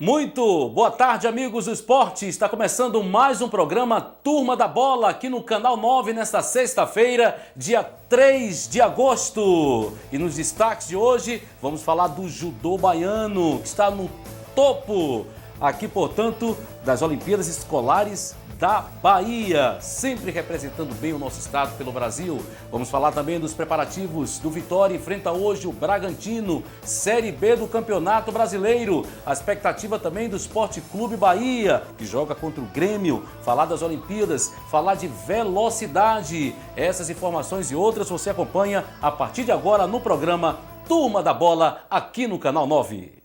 Muito boa tarde, amigos do esporte. Está começando mais um programa Turma da Bola aqui no Canal 9 nesta sexta-feira, dia 3 de agosto. E nos destaques de hoje vamos falar do judô baiano, que está no topo aqui, portanto, das Olimpíadas Escolares da Bahia, sempre representando bem o nosso estado pelo Brasil. Vamos falar também dos preparativos do Vitória enfrenta hoje o Bragantino, Série B do Campeonato Brasileiro. A expectativa também do Esporte Clube Bahia, que joga contra o Grêmio. Falar das Olimpíadas, falar de velocidade. Essas informações e outras você acompanha a partir de agora no programa Turma da Bola, aqui no Canal 9.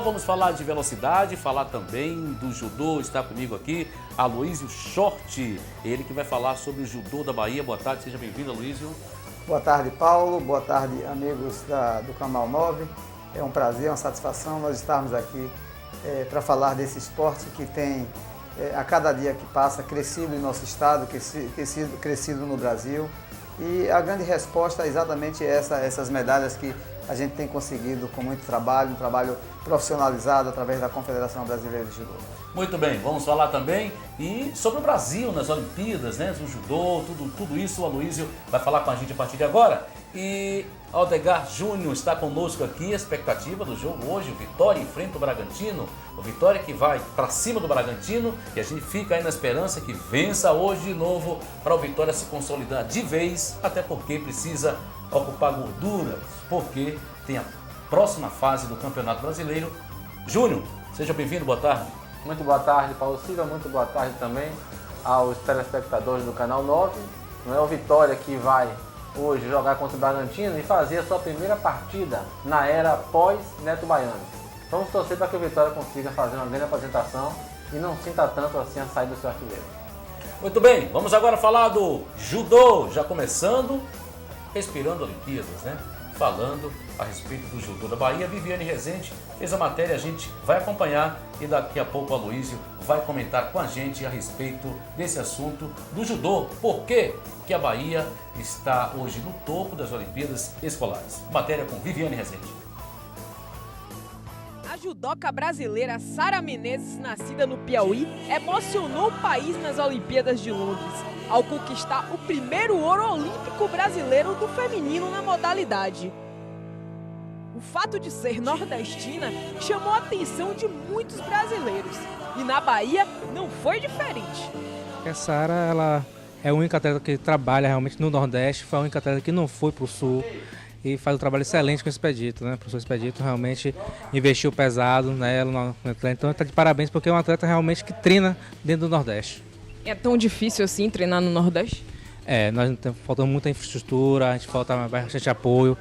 Vamos falar de velocidade, falar também do judô. Está comigo aqui Aloísio Short, ele que vai falar sobre o judô da Bahia. Boa tarde, seja bem-vindo, Aloísio. Boa tarde, Paulo. Boa tarde, amigos do Canal 9. É um prazer, uma satisfação nós estarmos aqui para falar desse esporte que tem, a cada dia que passa, crescido em nosso estado, crescido no Brasil. E a grande resposta é exatamente essas medalhas que a gente tem conseguido com muito trabalho, um trabalho profissionalizado através da Confederação Brasileira de Judô. Muito bem, vamos falar também sobre o Brasil nas Olimpíadas, né? O judô, tudo isso o Aloísio vai falar com a gente a partir de agora. E Aldegar Júnior está conosco aqui, a expectativa do jogo hoje, o Vitória enfrenta o Bragantino, o Vitória que vai para cima do Bragantino e a gente fica aí na esperança que vença hoje de novo para o Vitória se consolidar de vez, até porque precisa ocupar gorduras, porque tem a próxima fase do Campeonato Brasileiro. Júnior, seja bem-vindo, boa tarde. Muito boa tarde, Paulo Silva, muito boa tarde também aos telespectadores do Canal 9. Não é o Vitória que vai hoje jogar contra o Bragantino e fazer a sua primeira partida na era pós-Neto Baiano. Vamos torcer para que o Vitória consiga fazer uma grande apresentação e não sinta tanto assim a saída do seu artilheiro. Muito bem, vamos agora falar do judô, já começando, respirando Olimpíadas, né? Falando a respeito do judô da Bahia. Viviane Rezende fez a matéria, a gente vai acompanhar e daqui a pouco o Aloísio vai comentar com a gente a respeito desse assunto do judô. Por que a Bahia está hoje no topo das Olimpíadas Escolares? Matéria com Viviane Rezende. A judoca brasileira Sara Menezes, nascida no Piauí, emocionou o país nas Olimpíadas de Londres, ao conquistar o primeiro ouro olímpico brasileiro do feminino na modalidade. O fato de ser nordestina chamou a atenção de muitos brasileiros, e na Bahia não foi diferente. A Sara, ela é a única atleta que trabalha realmente no Nordeste, foi a única atleta que não foi para o Sul e faz um trabalho excelente com o Expedito, né? O professor Expedito realmente investiu pesado nela, no atleta, então está de parabéns porque é um atleta realmente que treina dentro do Nordeste. É tão difícil assim treinar no Nordeste? Nós falta muita infraestrutura, a gente falta bastante apoio,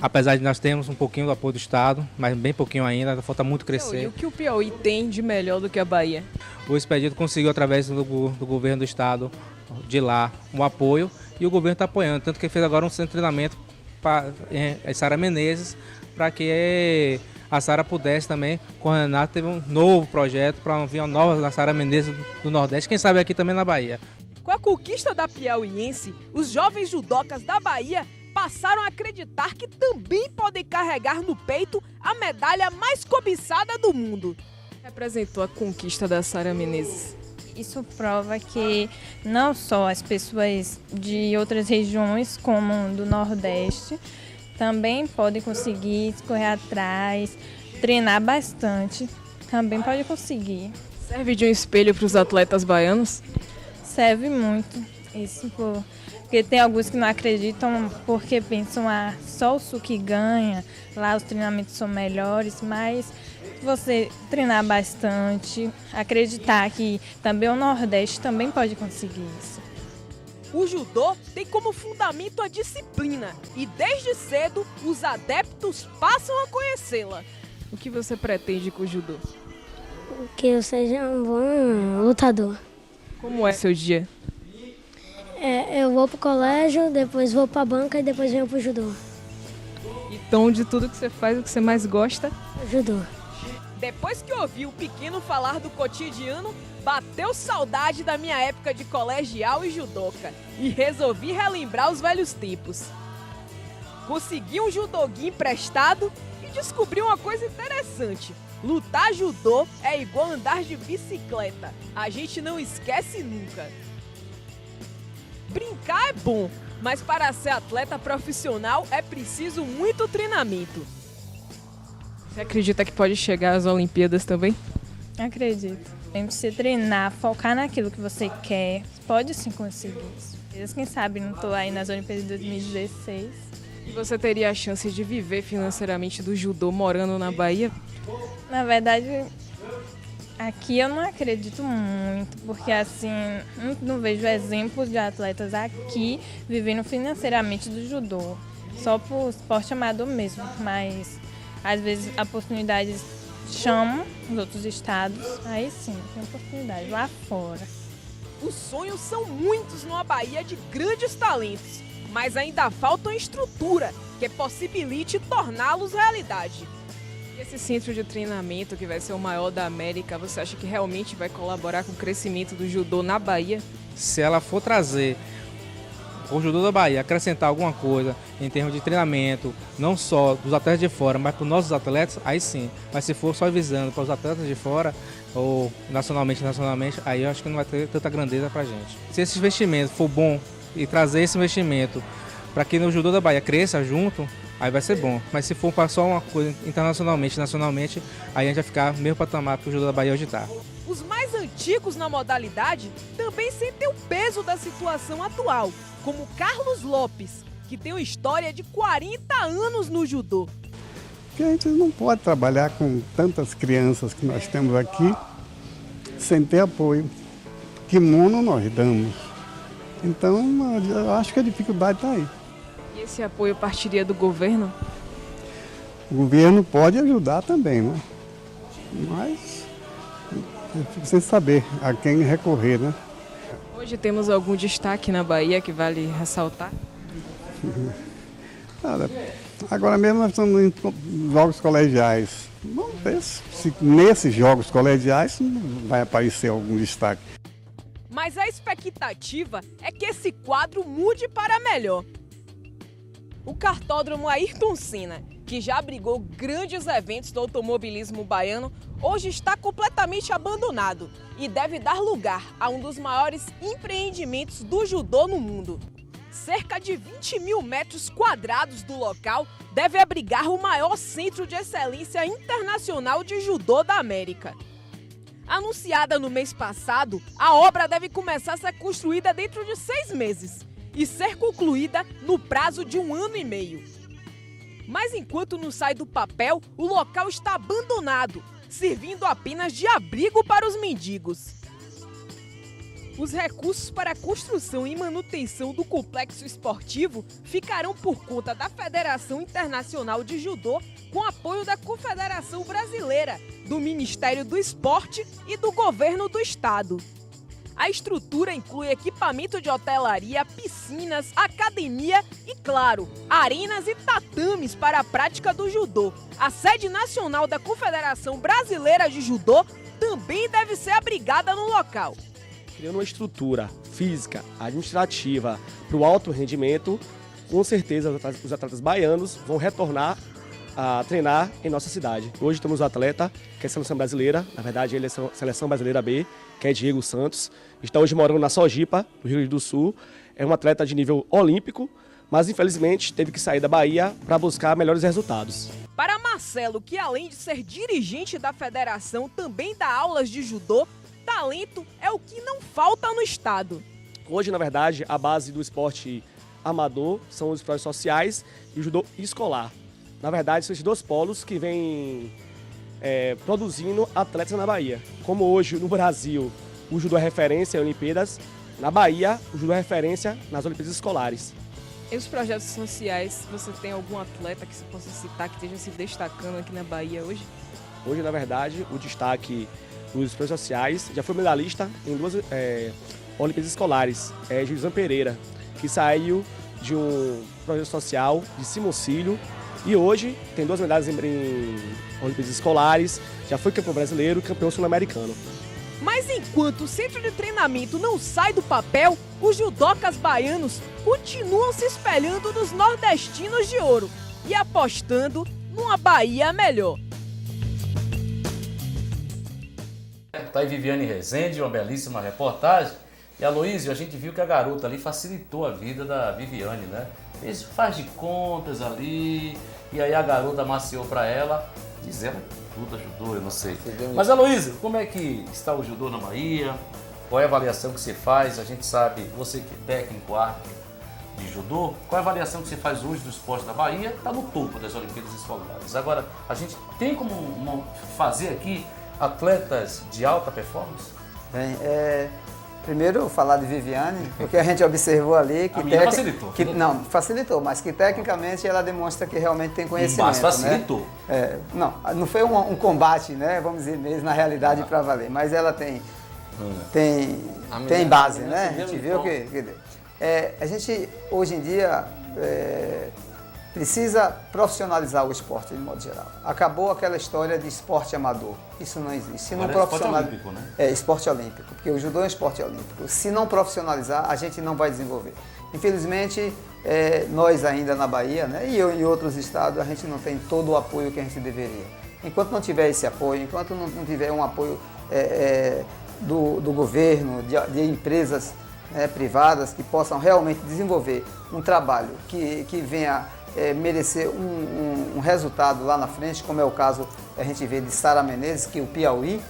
apesar de nós termos um pouquinho do apoio do Estado, mas bem pouquinho ainda falta muito crescer. E o que o Piauí tem de melhor do que a Bahia? O Expedito conseguiu, através do governo do Estado de lá, um apoio e o governo está apoiando, tanto que ele fez agora um centro de treinamento para a Sara Menezes, para que a Sara pudesse também, com o Renato, teve um novo projeto para vir uma nova Sara Menezes do Nordeste, quem sabe aqui também na Bahia. Com a conquista da piauiense, os jovens judocas da Bahia passaram a acreditar que também podem carregar no peito a medalha mais cobiçada do mundo. Representou a conquista da Sara Menezes. Isso prova que não só as pessoas de outras regiões, como do Nordeste, também podem conseguir correr atrás, treinar bastante, também pode conseguir. Serve de um espelho para os atletas baianos? Serve muito, isso porque tem alguns que não acreditam porque pensam só o Sul que ganha, lá os treinamentos são melhores, mas você treinar bastante, acreditar que também o Nordeste também pode conseguir isso. O judô tem como fundamento a disciplina e desde cedo os adeptos passam a conhecê-la. O que você pretende com o judô? Que eu seja um bom lutador. Como é seu dia? Eu vou pro colégio, depois vou pra banca e depois venho pro judô. Então, de tudo que você faz, o que você mais gosta? Judô. Depois que ouvi o pequeno falar do cotidiano, bateu saudade da minha época de colegial e judoca e resolvi relembrar os velhos tempos. Consegui um judoguinho emprestado e descobri uma coisa interessante. Lutar judô é igual andar de bicicleta. A gente não esquece nunca. Brincar é bom, mas para ser atleta profissional é preciso muito treinamento. Você acredita que pode chegar às Olimpíadas também? Acredito. Tem que se treinar, focar naquilo que você quer. Pode sim conseguir isso. Quem sabe não estou aí nas Olimpíadas de 2016. E você teria a chance de viver financeiramente do judô morando na Bahia? Na verdade, aqui eu não acredito muito, porque assim, não vejo exemplos de atletas aqui vivendo financeiramente do judô. Só por esporte amador mesmo, mas às vezes a oportunidade chama os outros estados, aí sim, tem oportunidade lá fora. Os sonhos são muitos numa Bahia de grandes talentos, mas ainda falta uma estrutura que possibilite torná-los realidade. E esse centro de treinamento, que vai ser o maior da América, você acha que realmente vai colaborar com o crescimento do judô na Bahia? Se ela for trazer o judô da Bahia, acrescentar alguma coisa em termos de treinamento, não só dos atletas de fora, mas para os nossos atletas, aí sim. Mas se for só visando para os atletas de fora, ou nacionalmente, aí eu acho que não vai ter tanta grandeza para a gente. Se esse investimento for bom e trazer esse investimento para que no judô da Bahia cresça junto, aí vai ser bom. Mas se for para só uma coisa internacionalmente, nacionalmente, aí a gente vai ficar no mesmo patamar que o judô da Bahia hoje está. Os mais antigos na modalidade também sentem o peso da situação atual, como Carlos Lopes, que tem uma história de 40 anos no judô. Que a gente não pode trabalhar com tantas crianças que nós temos aqui sem ter apoio. Kimono nós damos. Então, eu acho que a dificuldade está aí. E esse apoio partiria do governo? O governo pode ajudar também, né? Mas eu fico sem saber a quem recorrer, né? Hoje temos algum destaque na Bahia que vale ressaltar? Agora mesmo nós estamos em jogos colegiais. Vamos ver se nesses jogos colegiais vai aparecer algum destaque. Mas a expectativa é que esse quadro mude para melhor. O cartódromo Ayrton Senna, que já abrigou grandes eventos do automobilismo baiano, hoje está completamente abandonado e deve dar lugar a um dos maiores empreendimentos do judô no mundo. Cerca de 20 mil metros quadrados do local deve abrigar o maior centro de excelência internacional de judô da América. Anunciada no mês passado, a obra deve começar a ser construída dentro de 6 meses e ser concluída no prazo de 1 ano e meio. Mas enquanto não sai do papel, o local está abandonado, servindo apenas de abrigo para os mendigos. Os recursos para a construção e manutenção do complexo esportivo ficarão por conta da Federação Internacional de Judô, com apoio da Confederação Brasileira, do Ministério do Esporte e do Governo do Estado. A estrutura inclui equipamento de hotelaria, piscinas, academia e, claro, arenas e tatames para a prática do judô. A sede nacional da Confederação Brasileira de Judô também deve ser abrigada no local. Criando uma estrutura física, administrativa para o alto rendimento, com certeza os atletas baianos vão retornar a treinar em nossa cidade. Hoje temos um atleta que é a seleção brasileira, na verdade ele é a seleção brasileira B, que é Diego Santos. Está hoje morando na Sojipa, no Rio Grande do Sul. É um atleta de nível olímpico, mas infelizmente teve que sair da Bahia para buscar melhores resultados. Para Marcelo, que além de ser dirigente da federação, também dá aulas de judô, talento é o que não falta no estado. Hoje, na verdade, a base do esporte amador são os esportes sociais e o judô escolar. Na verdade, são esses dois polos que vêm produzindo atletas na Bahia. Como hoje, no Brasil, o judô é referência em Olimpíadas, Na Bahia, o judô é referência nas Olimpíadas Escolares. E os projetos sociais, você tem algum atleta que você possa citar que esteja se destacando aqui na Bahia hoje? Hoje, na verdade, o destaque dos projetos sociais já foi medalhista em 2 Olimpíadas Escolares. É Gilson Pereira, que saiu de um projeto social de Simocílio e hoje tem 2 medalhas em Olimpíadas Escolares, já foi campeão brasileiro e campeão sul-americano. Mas enquanto o centro de treinamento não sai do papel, os judocas baianos continuam se espelhando nos nordestinos de ouro e apostando numa Bahia melhor. Tá aí Viviane Rezende, uma belíssima reportagem. E Aloísio, a gente viu que a garota ali facilitou a vida da Viviane, né? Fez faz de contas ali, e aí a garota amaciou para ela, diz ela que tudo ajudou, eu não sei. Mas Aloísio, como é que está o judô na Bahia? Qual é a avaliação que você faz? A gente sabe, você que é técnico, árbitro de judô, qual é a avaliação que você faz hoje do esporte da Bahia? Está no topo das Olimpíadas Escolares. Agora, a gente tem como fazer aqui atletas de alta performance? Bem, primeiro falar de Viviane, porque a gente observou ali que... facilitou. Não, facilitou, mas que tecnicamente ela demonstra que realmente tem conhecimento. Mas facilitou. Né? Não foi um combate, né? Vamos dizer mesmo, na realidade, para valer, mas ela tem base, né? A gente viu que deu. A gente, hoje em dia, precisa profissionalizar o esporte de modo geral. Acabou aquela história de esporte amador. Isso não existe. Se não profissionalizar, esporte olímpico, né? Esporte olímpico, porque o judô é um esporte olímpico. Se não profissionalizar, a gente não vai desenvolver. Infelizmente, nós ainda na Bahia, né, e em outros estados, a gente não tem todo o apoio que a gente deveria. Enquanto não tiver esse apoio, enquanto não tiver um apoio do governo, de empresas privadas que possam realmente desenvolver um trabalho que venha merecer um resultado lá na frente, como é o caso que a gente vê de Sara Menezes, que o Piauí,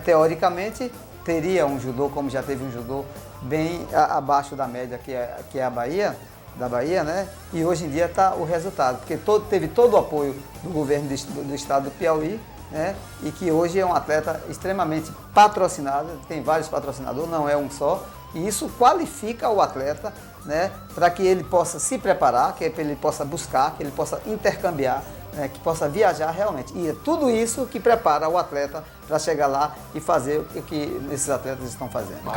teoricamente, teria um judô, como já teve um judô, bem abaixo da média que é a Bahia, da Bahia, né? E hoje em dia está o resultado, porque teve todo o apoio do governo do estado do Piauí, né? E que hoje é um atleta extremamente patrocinado, tem vários patrocinadores, não é um só, e isso qualifica o atleta, né, para que ele possa se preparar, que ele possa buscar, que ele possa intercambiar, né, que possa viajar realmente. E é tudo isso que prepara o atleta para chegar lá e fazer o que esses atletas estão fazendo.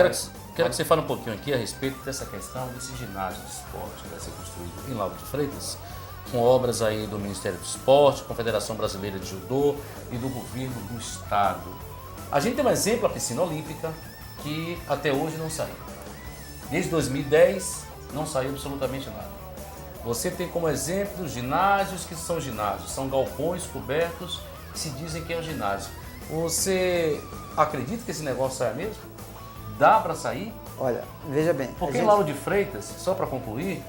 Quero que você fale um pouquinho aqui a respeito dessa questão desse ginásio de esporte que vai ser construído em Lauro de Freitas, com obras aí do Ministério do Esporte, Confederação Brasileira de Judô e do Governo do Estado. A gente tem um exemplo, a piscina olímpica, que até hoje não saiu. Desde 2010 não saiu absolutamente nada. Você tem como exemplo ginásios que são ginásios, são galpões cobertos que se dizem que é um ginásio. Você acredita que esse negócio sai mesmo? Dá para sair? Olha, veja bem. Porque Lauro de Freitas, só para concluir,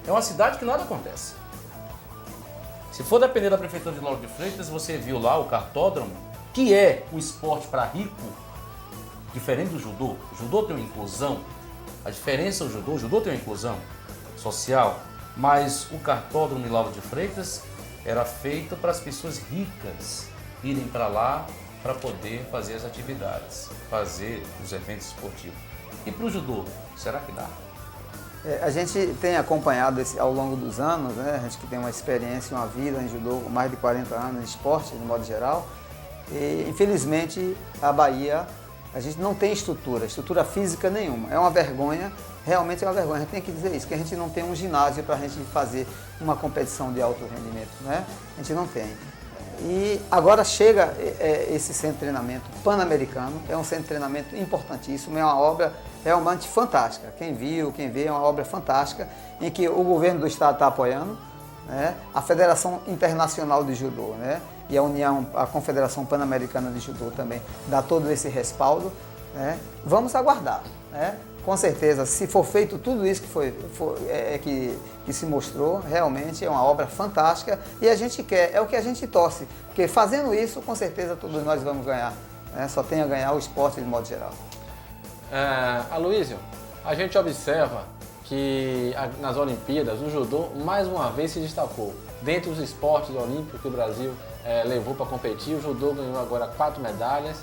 é uma cidade que nada acontece. Se for depender da prefeitura de Lauro de Freitas, você viu lá o kartódromo, que é um esporte para rico, diferente do judô. O judô tem uma inclusão. A diferença do judô, o judô tem uma inclusão social, mas o kartódromo de Lauro de Freitas era feito para as pessoas ricas irem para lá para poder fazer as atividades, fazer os eventos esportivos. E para o judô, será que dá? A gente tem acompanhado ao longo dos anos, né? A gente que tem uma experiência, uma vida em judô, mais de 40 anos de esporte, de modo geral, e infelizmente a Bahia, a gente não tem estrutura física nenhuma. É uma vergonha, realmente é uma vergonha. A gente tem que dizer isso, que a gente não tem um ginásio para a gente fazer uma competição de alto rendimento, né? A gente não tem. E agora chega esse centro de treinamento pan-americano, é um centro de treinamento importantíssimo, é uma obra realmente fantástica. Quem viu, quem vê, é uma obra fantástica, em que o governo do estado está apoiando, né? A Federação Internacional de Judô, né? E a Confederação Pan-Americana de Judô também dá todo esse respaldo, né? Vamos aguardar, né? Com certeza, se for feito tudo isso que se mostrou, realmente é uma obra fantástica e a gente quer, é o que a gente torce, porque fazendo isso, com certeza todos nós vamos ganhar, né? Só tem a ganhar o esporte de modo geral. Aloísio, a gente observa que nas Olimpíadas o judô mais uma vez se destacou. Dentre os esportes olímpicos que o Brasil levou para competir, o judô ganhou agora 4 medalhas,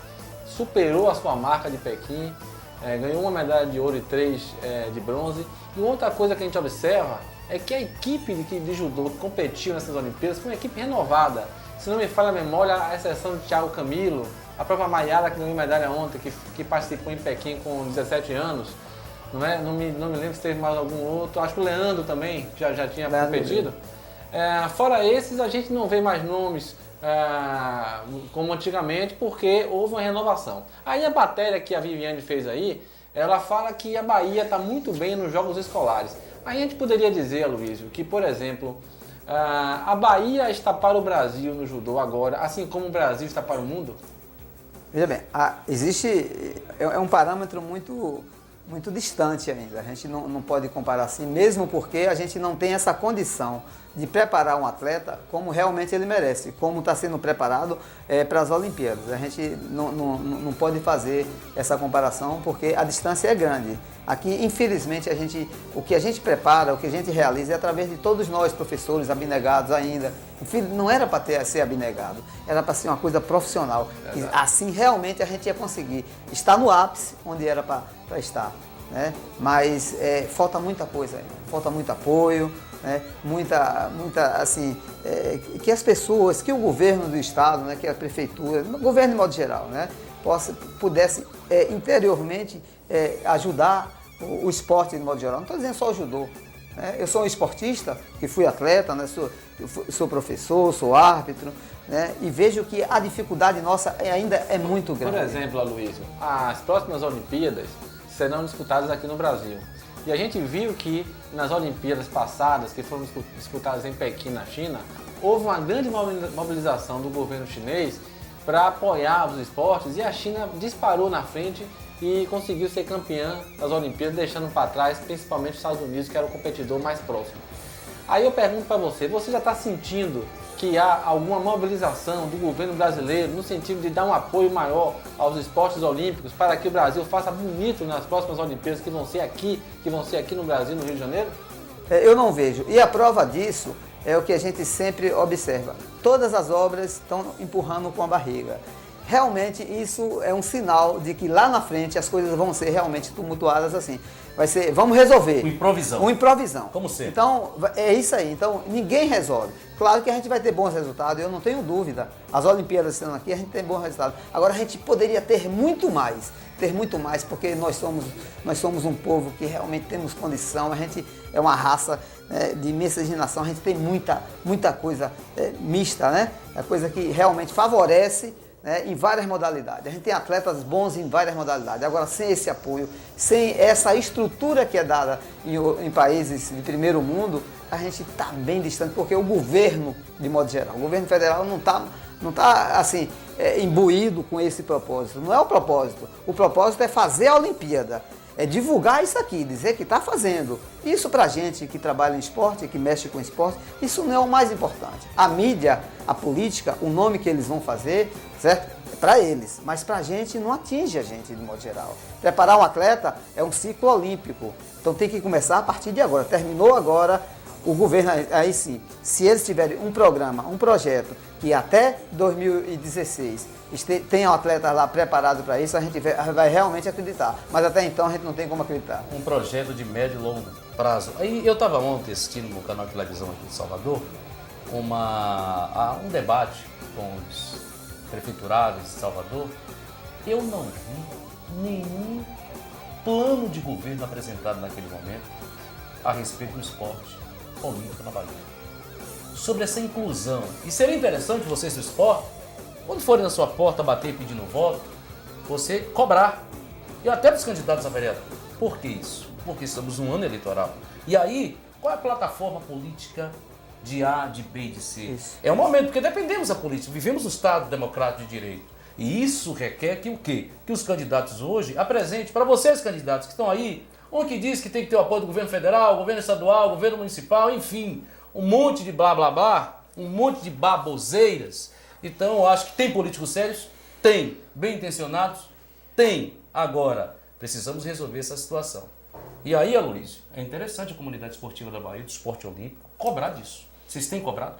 superou a sua marca de Pequim. ganhou uma medalha de ouro e 3 de bronze. E outra coisa que a gente observa é que a equipe de judô que competiu nessas Olimpíadas foi uma equipe renovada. Se não me falha a memória, a exceção de Thiago Camilo, a própria Maiara, que ganhou medalha ontem, que participou em Pequim com 17 anos, não é? Não me lembro se teve mais algum outro, acho que o Leandro também já tinha competido. Fora esses, a gente não vê mais nomes como antigamente, porque houve uma renovação. Aí a matéria que a Viviane fez aí, ela fala que a Bahia está muito bem nos jogos escolares. Aí a gente poderia dizer, Aloysio, que, por exemplo, a Bahia está para o Brasil no judô agora, assim como o Brasil está para o mundo? Veja bem, é um parâmetro muito distante ainda. A gente não pode comparar assim, mesmo porque a gente não tem essa condição de preparar um atleta como realmente ele merece, como está sendo preparado para as Olimpíadas. A gente não pode fazer essa comparação porque a distância é grande. Aqui, infelizmente, o que a gente prepara, o que a gente realiza é através de todos nós, professores, abnegados ainda. Não era para ser abnegado, era para ser uma coisa profissional. E assim, realmente, a gente ia conseguir estar no ápice onde era para estar. Né? Mas falta muita coisa ainda, falta muito apoio, né? Assim, que as pessoas, que o governo do estado, né? Que a prefeitura, o governo de modo geral, né? Pudesse interiormente ajudar o esporte de modo geral. Não estou dizendo só o judô. Né? Eu sou um esportista, que fui atleta, né? Sou professor, sou árbitro, né? E vejo que a dificuldade nossa ainda é muito grande. Por exemplo, Aloysio, as próximas Olimpíadas serão disputadas aqui no Brasil. E a gente viu que nas Olimpíadas passadas, que foram disputadas em Pequim, na China, houve uma grande mobilização do governo chinês para apoiar os esportes, e a China disparou na frente e conseguiu ser campeã das Olimpíadas, deixando para trás principalmente os Estados Unidos, que era o competidor mais próximo. Aí eu pergunto para você já está sentindo que há alguma mobilização do governo brasileiro no sentido de dar um apoio maior aos esportes olímpicos para que o Brasil faça bonito nas próximas Olimpíadas que vão ser aqui no Brasil, no Rio de Janeiro? Eu não vejo. E a prova disso é o que a gente sempre observa. Todas as obras estão empurrando com a barriga. Realmente isso é um sinal de que lá na frente as coisas vão ser realmente tumultuadas assim. Vamos resolver. Um improvisão. Como sempre. Então, é isso aí. Então, ninguém resolve. Claro que a gente vai ter bons resultados, eu não tenho dúvida. As Olimpíadas estando aqui, a gente tem bons resultados. Agora, a gente poderia ter muito mais, porque nós somos um povo que realmente temos condição, a gente é uma raça de miscigenação, a gente tem muita coisa mista, né? É coisa que realmente favorece, né, em várias modalidades. A gente tem atletas bons em várias modalidades. Agora, sem esse apoio, sem essa estrutura que é dada em países de primeiro mundo, a gente está bem distante, porque o governo, de modo geral, o governo federal não está assim, imbuído com esse propósito. Não é o propósito. O propósito é fazer a Olimpíada. É divulgar isso aqui, dizer que está fazendo. Isso para a gente que trabalha em esporte, que mexe com esporte, isso não é o mais importante. A mídia, a política, o nome que eles vão fazer, certo? É para eles, mas para a gente não atinge a gente de modo geral. Preparar um atleta é um ciclo olímpico, então tem que começar a partir de agora. Terminou agora, o governo, aí sim, se eles tiverem um programa, um projeto, que até 2016 tenha um atleta lá preparado para isso, a gente vai realmente acreditar. Mas até então a gente não tem como acreditar. Um projeto de médio e longo prazo. Aí eu estava ontem assistindo no canal de televisão aqui de Salvador um debate com os prefeituráveis de Salvador. Eu não vi nenhum plano de governo apresentado naquele momento a respeito do esporte olímpico na Bahia. Sobre essa inclusão. E seria interessante vocês do esporte, quando forem na sua porta bater pedindo voto, você cobrar. E até dos candidatos a vereador. Por que isso? Porque estamos num ano eleitoral. E aí, qual é a plataforma política de A, de B e de C? Isso. É um momento, porque dependemos da política, vivemos no Estado democrático de direito. E isso requer que o quê? Que os candidatos hoje apresentem para vocês, candidatos que estão aí, um que diz que tem que ter o apoio do governo federal, governo estadual, governo municipal, enfim, um monte de blá blá blá, um monte de baboseiras. Então, eu acho que tem políticos sérios? Tem. Bem intencionados? Tem. Agora, precisamos resolver essa situação. E aí, Aloysio, é interessante a comunidade esportiva da Bahia, do esporte olímpico, cobrar disso. Vocês têm cobrado?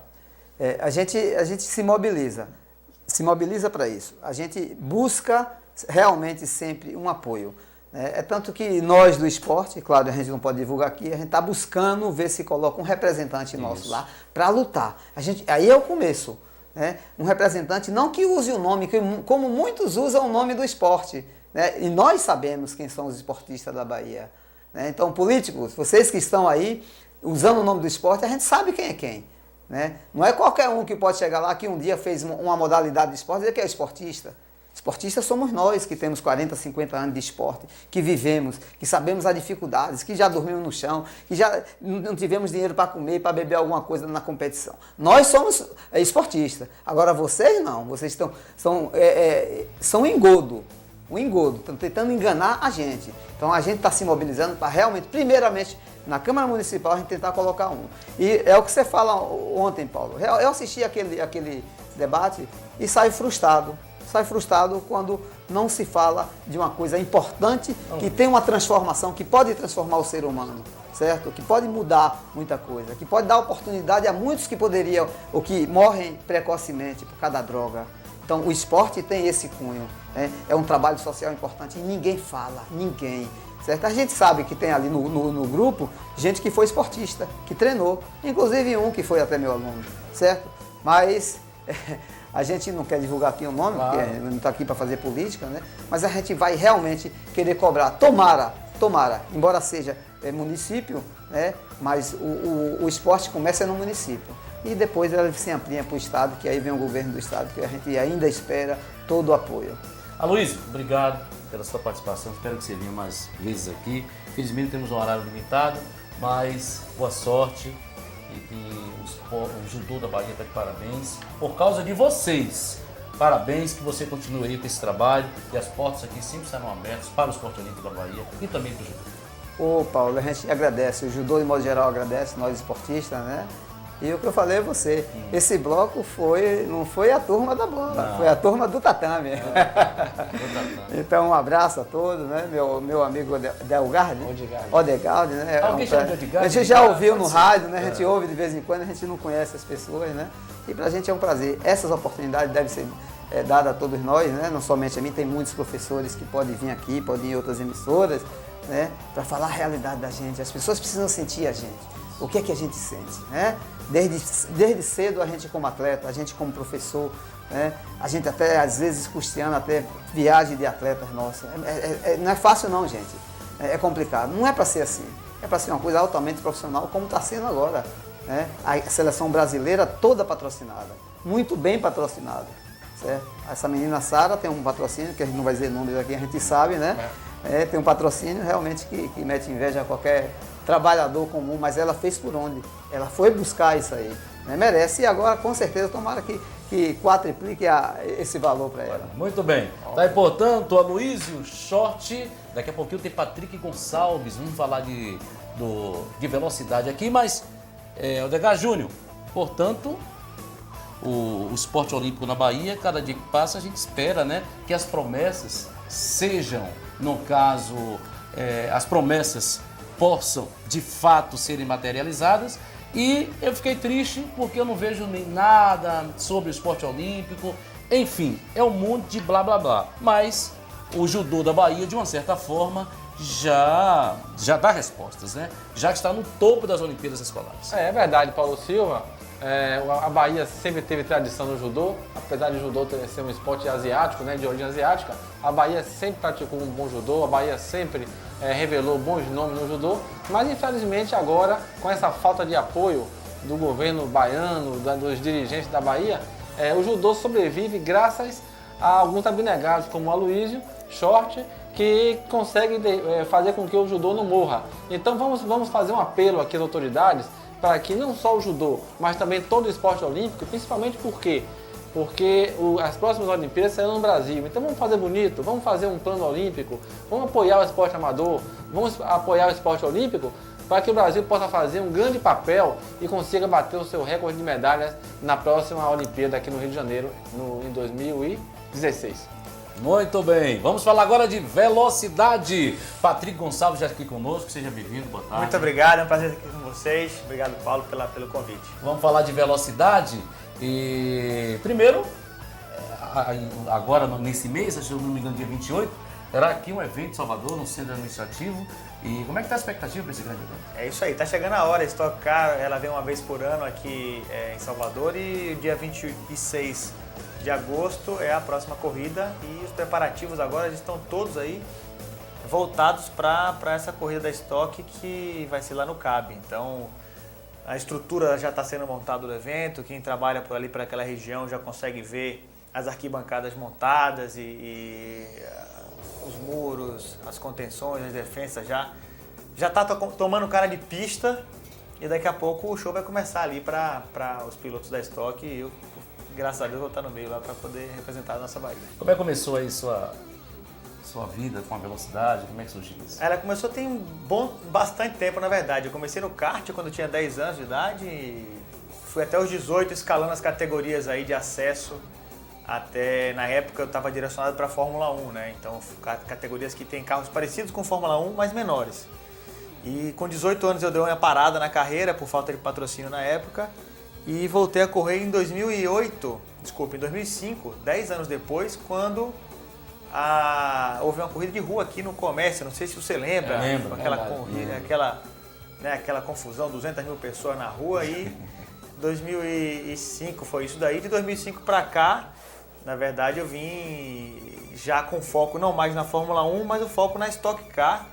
A gente se mobiliza para isso. A gente busca realmente sempre um apoio. É tanto que nós do esporte, claro, a gente não pode divulgar aqui, a gente está buscando ver se coloca um representante nosso lá para lutar. Aí é o começo. Né? Um representante não que use o nome, como muitos usam o nome do esporte. Né? E nós sabemos quem são os esportistas da Bahia. Né? Então, políticos, vocês que estão aí usando o nome do esporte, a gente sabe quem é quem. Né? Não é qualquer um que pode chegar lá que um dia fez uma modalidade de esporte e dizer que é esportista. Esportistas somos nós que temos 40, 50 anos de esporte, que vivemos, que sabemos as dificuldades, que já dormimos no chão, que já não tivemos dinheiro para comer, para beber alguma coisa na competição. Nós somos esportistas. Agora vocês não, vocês são engodo. Um engodo, estão tentando enganar a gente. Então a gente está se mobilizando para realmente, primeiramente, na Câmara Municipal, a gente tentar colocar um. E é o que você fala ontem, Paulo. Eu assisti aquele debate e saio frustrado. Sai frustrado quando não se fala de uma coisa importante que tem uma transformação, que pode transformar o ser humano, certo? Que pode mudar muita coisa, que pode dar oportunidade a muitos que poderiam, ou que morrem precocemente por causa da droga. Então o esporte tem esse cunho, né? É um trabalho social importante e ninguém fala, ninguém. Certo? A gente sabe que tem ali no grupo gente que foi esportista, que treinou, inclusive um que foi até meu aluno, certo? Mas a gente não quer divulgar aqui o nome, claro, porque não está aqui para fazer política, né? Mas a gente vai realmente querer cobrar. Tomara, embora seja município, né? Mas o esporte começa no município. E depois ele se amplia para o Estado, que aí vem o governo do Estado, que a gente ainda espera todo o apoio. Aloysio, obrigado pela sua participação, espero que você venha mais vezes aqui. Infelizmente temos um horário limitado, mas boa sorte. E o Judô da Bahia está de parabéns por causa de vocês. Parabéns, que você continue aí com esse trabalho e as portas aqui sempre estarão abertas para o Esporte Olímpico da Bahia e também para o Judô. Ô Paulo, a gente agradece, o Judô de modo geral agradece, nós esportistas, né? E o que eu falei a você, esse bloco não foi a turma da bola, foi a turma do tatame. Então um abraço a todos, né? Meu amigo Odegaldi, né? Alguém chama de Odegaldi? A gente já ouviu no rádio, né? A gente ouve de vez em quando, a gente não conhece as pessoas, né? E pra gente é um prazer. Essas oportunidades devem ser dadas a todos nós, né? Não somente a mim, tem muitos professores que podem vir aqui, podem ir em outras emissoras, né? Para falar a realidade da gente. As pessoas precisam sentir a gente. O que é que a gente sente, né? Desde cedo a gente como atleta, a gente como professor, né? A gente até às vezes custeando até viagem de atletas nossa. Não é fácil não, gente. É complicado. Não é para ser assim. É para ser uma coisa altamente profissional como está sendo agora. Né? A seleção brasileira toda patrocinada. Muito bem patrocinada. Certo? Essa menina Sara tem um patrocínio, que a gente não vai dizer números aqui, a gente sabe, né? Tem um patrocínio realmente que mete inveja a qualquer trabalhador comum, mas ela fez por onde? Ela foi buscar isso aí, né? Merece, e agora com certeza tomara que quadriplique esse valor para ela. Muito bem, tá aí portanto Aloysio Short, daqui a pouquinho tem Patrick Gonçalves, vamos falar de velocidade aqui, mas Odegar Júnior, portanto o esporte olímpico na Bahia, cada dia que passa a gente espera, né, que as promessas sejam, no caso, as promessas possam de fato serem materializadas. E eu fiquei triste porque eu não vejo nem nada sobre o esporte olímpico. Enfim, é um monte de blá blá blá. Mas o judô da Bahia, de uma certa forma, já dá respostas, né? Já está no topo das Olimpíadas Escolares. É verdade, Paulo Silva. A Bahia sempre teve tradição no judô, apesar de judô ser um esporte asiático, né, de origem asiática. A Bahia sempre praticou um bom judô, a Bahia sempre revelou bons nomes no judô, mas infelizmente agora, com essa falta de apoio do governo baiano, dos dirigentes da Bahia, o judô sobrevive graças a alguns abnegados como o Aloysio Short, que conseguem fazer com que o judô não morra. Então vamos fazer um apelo aqui às autoridades para que não só o judô, mas também todo o esporte olímpico, principalmente porque as próximas Olimpíadas serão no Brasil. Então vamos fazer bonito, vamos fazer um plano olímpico, vamos apoiar o esporte amador, vamos apoiar o esporte olímpico para que o Brasil possa fazer um grande papel e consiga bater o seu recorde de medalhas na próxima Olimpíada aqui no Rio de Janeiro, em 2016. Muito bem, vamos falar agora de velocidade. Patrick Gonçalves já aqui conosco, seja bem-vindo, boa tarde. Muito obrigado, é um prazer estar aqui com vocês. Obrigado, Paulo, pelo convite. Vamos falar de velocidade e primeiro, agora nesse mês, se eu não me engano, dia 28, Terá aqui um evento em Salvador, no centro administrativo. E como é que está a expectativa para esse grande evento? É isso aí, tá chegando a hora. A Stock Car, ela vem uma vez por ano aqui em Salvador e dia 26 de agosto é a próxima corrida e os preparativos agora estão todos aí voltados para essa corrida da Stock que vai ser lá no CAB. Então, a estrutura já está sendo montada do evento, quem trabalha por ali, para aquela região, já consegue ver as arquibancadas montadas e os muros, as contenções, as defensas já está tomando cara de pista e daqui a pouco o show vai começar ali para os pilotos da Stock e eu, graças a Deus, vou estar no meio lá para poder representar a nossa Bahia. Como é que começou aí sua vida com a velocidade? Como é que surgiu isso? Ela começou tem bastante tempo, na verdade. Eu comecei no kart quando eu tinha 10 anos de idade e fui até os 18 escalando as categorias aí de acesso. Até na época eu estava direcionado para a Fórmula 1, né? Então categorias que tem carros parecidos com Fórmula 1, mas menores. E com 18 anos eu dei uma parada na carreira por falta de patrocínio na época e voltei a correr em 2005, 10 anos depois, quando houve uma corrida de rua aqui no Comércio, não sei se você lembra, lembro, aquela corrida, aquela confusão, 200 mil pessoas na rua e 2005 foi isso daí. De 2005 para cá, na verdade eu vim já com foco não mais na Fórmula 1, mas o foco na Stock Car,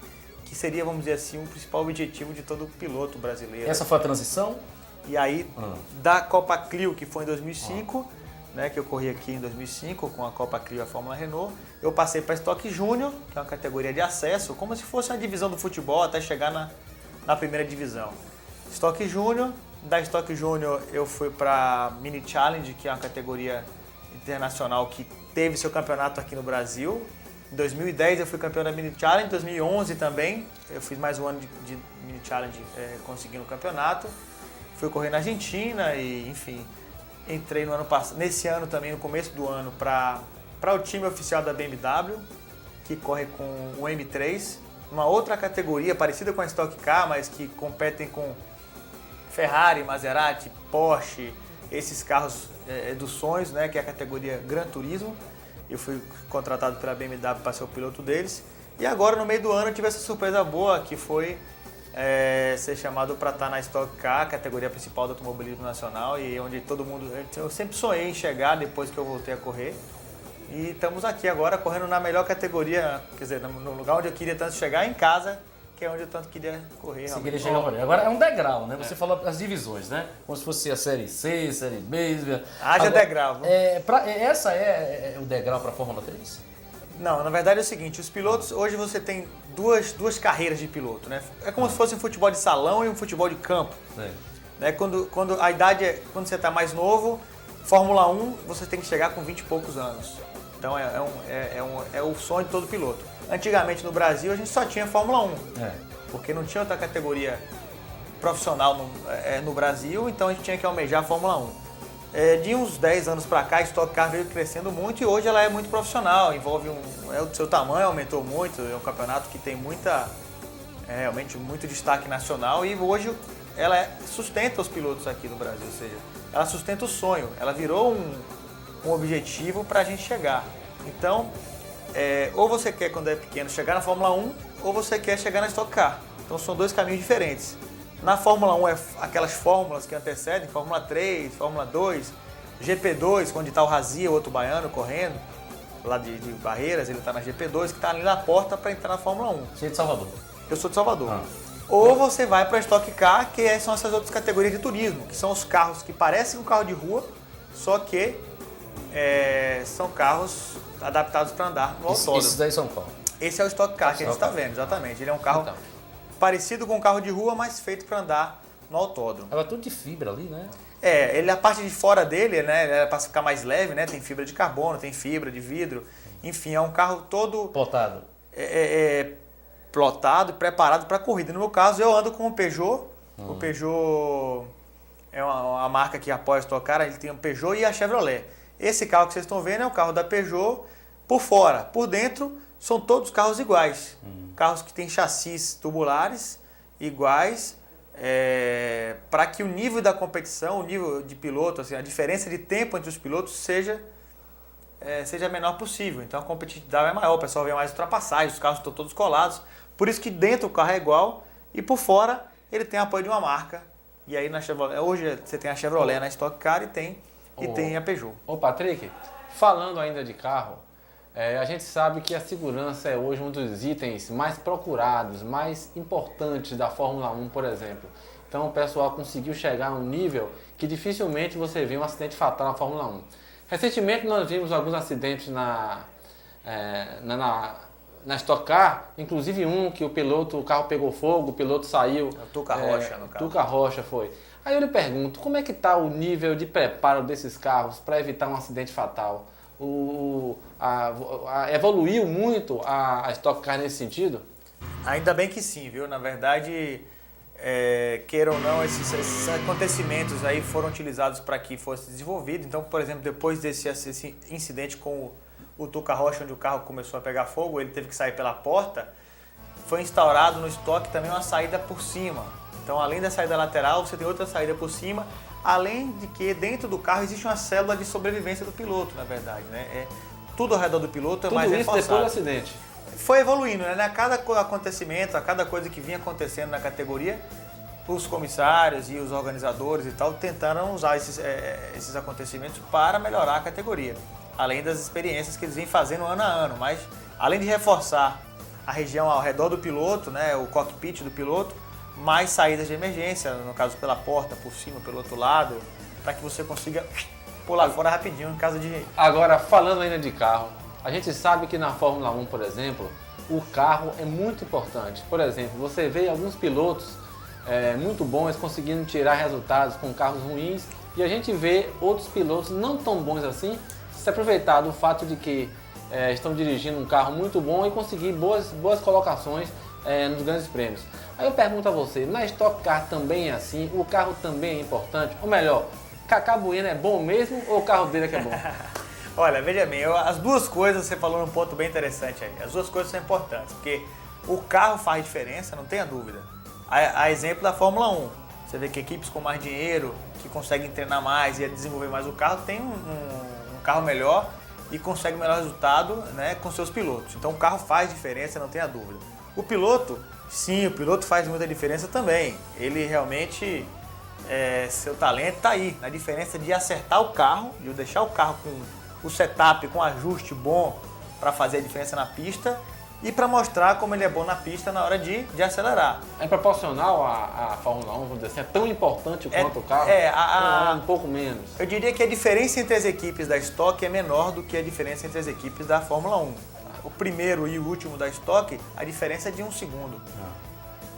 que seria, vamos dizer assim, o principal objetivo de todo piloto brasileiro. Essa foi a transição? E aí, da Copa Clio, que foi em 2005, né, que eu corri aqui em 2005 com a Copa Clio e a Fórmula Renault, eu passei para a Stock Júnior, que é uma categoria de acesso, como se fosse uma divisão do futebol até chegar na primeira divisão. Stock Júnior, da Stock Júnior eu fui para Mini Challenge, que é uma categoria internacional que teve seu campeonato aqui no Brasil. Em 2010 eu fui campeão da Mini Challenge, em 2011 também, eu fiz mais um ano de Mini Challenge conseguindo o campeonato. Fui correr na Argentina e, enfim, entrei no ano passado, nesse ano também, no começo do ano, para o time oficial da BMW, que corre com o M3, uma outra categoria parecida com a Stock Car, mas que competem com Ferrari, Maserati, Porsche, esses carros dos sonhos, né, que é a categoria Gran Turismo. Eu fui contratado pela BMW para ser o piloto deles. E agora, no meio do ano, eu tive essa surpresa boa, que foi ser chamado para estar na Stock Car, categoria principal do automobilismo nacional, e onde todo mundo... Eu sempre sonhei em chegar depois que eu voltei a correr. E estamos aqui agora correndo na melhor categoria, quer dizer, no lugar onde eu queria tanto chegar, em casa, que é onde eu tanto queria correr. Você queria chegar por aí. Agora é um degrau, né? Você falou as divisões, né? Como se fosse a Série C, Série B... Haja degrau. Essa é o degrau para a Fórmula 3? Não, na verdade é o seguinte, os pilotos, hoje você tem duas carreiras de piloto, né? É como se fosse um futebol de salão e um futebol de campo. Né? Quando a idade quando você está mais novo, Fórmula 1 você tem que chegar com 20 e poucos anos. Então é o sonho de todo piloto. Antigamente no Brasil a gente só tinha Fórmula 1, porque não tinha outra categoria profissional no Brasil, então a gente tinha que almejar a Fórmula 1. De uns 10 anos para cá, a Stock Car veio crescendo muito e hoje ela é muito profissional, envolve o seu tamanho aumentou muito, é um campeonato que tem realmente muito destaque nacional e hoje ela sustenta os pilotos aqui no Brasil, ou seja, ela sustenta o sonho, ela virou um objetivo para a gente chegar. Então, ou você quer, quando é pequeno, chegar na Fórmula 1 ou você quer chegar na Stock Car. Então são dois caminhos diferentes. Na Fórmula 1 é aquelas fórmulas que antecedem, Fórmula 3, Fórmula 2, GP2, onde está o Razia, o outro baiano, correndo, lá de Barreiras, ele está na GP2, que está ali na porta para entrar na Fórmula 1. Você é de Salvador? Eu sou de Salvador. Ou você vai para a Stock Car, que são essas outras categorias de turismo, que são os carros que parecem um carro de rua, só que são carros adaptados para andar no autódromo. Esses daí são qual? Esse é o Stock Car que a gente está vendo, exatamente. Ele é um carro parecido com um carro de rua, mas feito para andar no autódromo. Ela é tudo de fibra ali, né? A parte de fora dele, né, para ficar mais leve, né, tem fibra de carbono, tem fibra de vidro, enfim, é um carro todo... Plotado. Plotado, preparado para corrida. No meu caso, eu ando com o Peugeot. O Peugeot é uma marca que apoia a Stock Car, ele tem o Peugeot e a Chevrolet. Esse carro que vocês estão vendo é o carro da Peugeot por fora. Por dentro, são todos carros iguais. Carros que têm chassis tubulares iguais, para que o nível da competição, o nível de piloto, assim, a diferença de tempo entre os pilotos seja seja a menor possível. Então a competitividade é maior, o pessoal vê mais ultrapassagens, os carros estão todos colados. Por isso que dentro o carro é igual e por fora ele tem apoio de uma marca. E aí na Chevrolet, hoje você tem a Chevrolet na Stock Car e tem a Peugeot. Ô Patrick, falando ainda de carro, a gente sabe que a segurança é hoje um dos itens mais procurados, mais importantes da Fórmula 1, por exemplo. Então o pessoal conseguiu chegar a um nível que dificilmente você vê um acidente fatal na Fórmula 1. Recentemente nós vimos alguns acidentes na Stock Car, inclusive um que o carro pegou fogo, o piloto saiu. O Tuca Rocha, no carro. Tuca Rocha foi. Aí eu lhe pergunto, como é que está o nível de preparo desses carros para evitar um acidente fatal? Evoluiu muito a Stock Car nesse sentido? Ainda bem que sim, viu? Na verdade, queira ou não, esses acontecimentos aí foram utilizados para que fosse desenvolvido. Então, por exemplo, depois desse incidente com o Tuca Rocha, onde o carro começou a pegar fogo, ele teve que sair pela porta, foi instaurado no estoque também uma saída por cima. Então, além da saída lateral, você tem outra saída por cima, além de que dentro do carro existe uma célula de sobrevivência do piloto, na verdade, né? Tudo ao redor do piloto é mais reforçado. Tudo isso depois do acidente? Foi evoluindo, né? A cada acontecimento, a cada coisa que vinha acontecendo na categoria, os comissários e os organizadores e tal tentaram usar esses acontecimentos para melhorar a categoria, além das experiências que eles vêm fazendo ano a ano. Mas, além de reforçar a região ao redor do piloto, né, o cockpit do piloto, mais saídas de emergência, no caso pela porta, por cima, pelo outro lado, para que você consiga pular fora rapidinho em caso de... Agora, falando ainda de carro, a gente sabe que na Fórmula 1, por exemplo, o carro é muito importante. Por exemplo, você vê alguns pilotos muito bons conseguindo tirar resultados com carros ruins e a gente vê outros pilotos não tão bons assim se aproveitar do fato de que estão dirigindo um carro muito bom e conseguir boas colocações nos grandes prêmios. Aí eu pergunto a você, na Stock Car também é assim? O carro também é importante? Ou melhor, Cacá Bueno é bom mesmo ou o carro dele é que é bom? Olha, veja bem, as duas coisas, você falou num ponto bem interessante aí. As duas coisas são importantes, porque o carro faz diferença, não tenha dúvida. A exemplo da Fórmula 1, você vê que equipes com mais dinheiro, que conseguem treinar mais e desenvolver mais o carro, tem um carro melhor e consegue o melhor resultado, né, com seus pilotos. Então o carro faz diferença, não tenha dúvida. O piloto, sim, o piloto faz muita diferença também. Ele realmente, seu talento está aí, na diferença de acertar o carro, de deixar o carro com o setup, com ajuste bom para fazer a diferença na pista e para mostrar como ele é bom na pista na hora de acelerar. É proporcional à Fórmula 1, vamos dizer assim, é tão importante quanto o carro? Um pouco menos. Eu diria que a diferença entre as equipes da Stock é menor do que a diferença entre as equipes da Fórmula 1. O primeiro e o último da Stock, a diferença é de 1 segundo.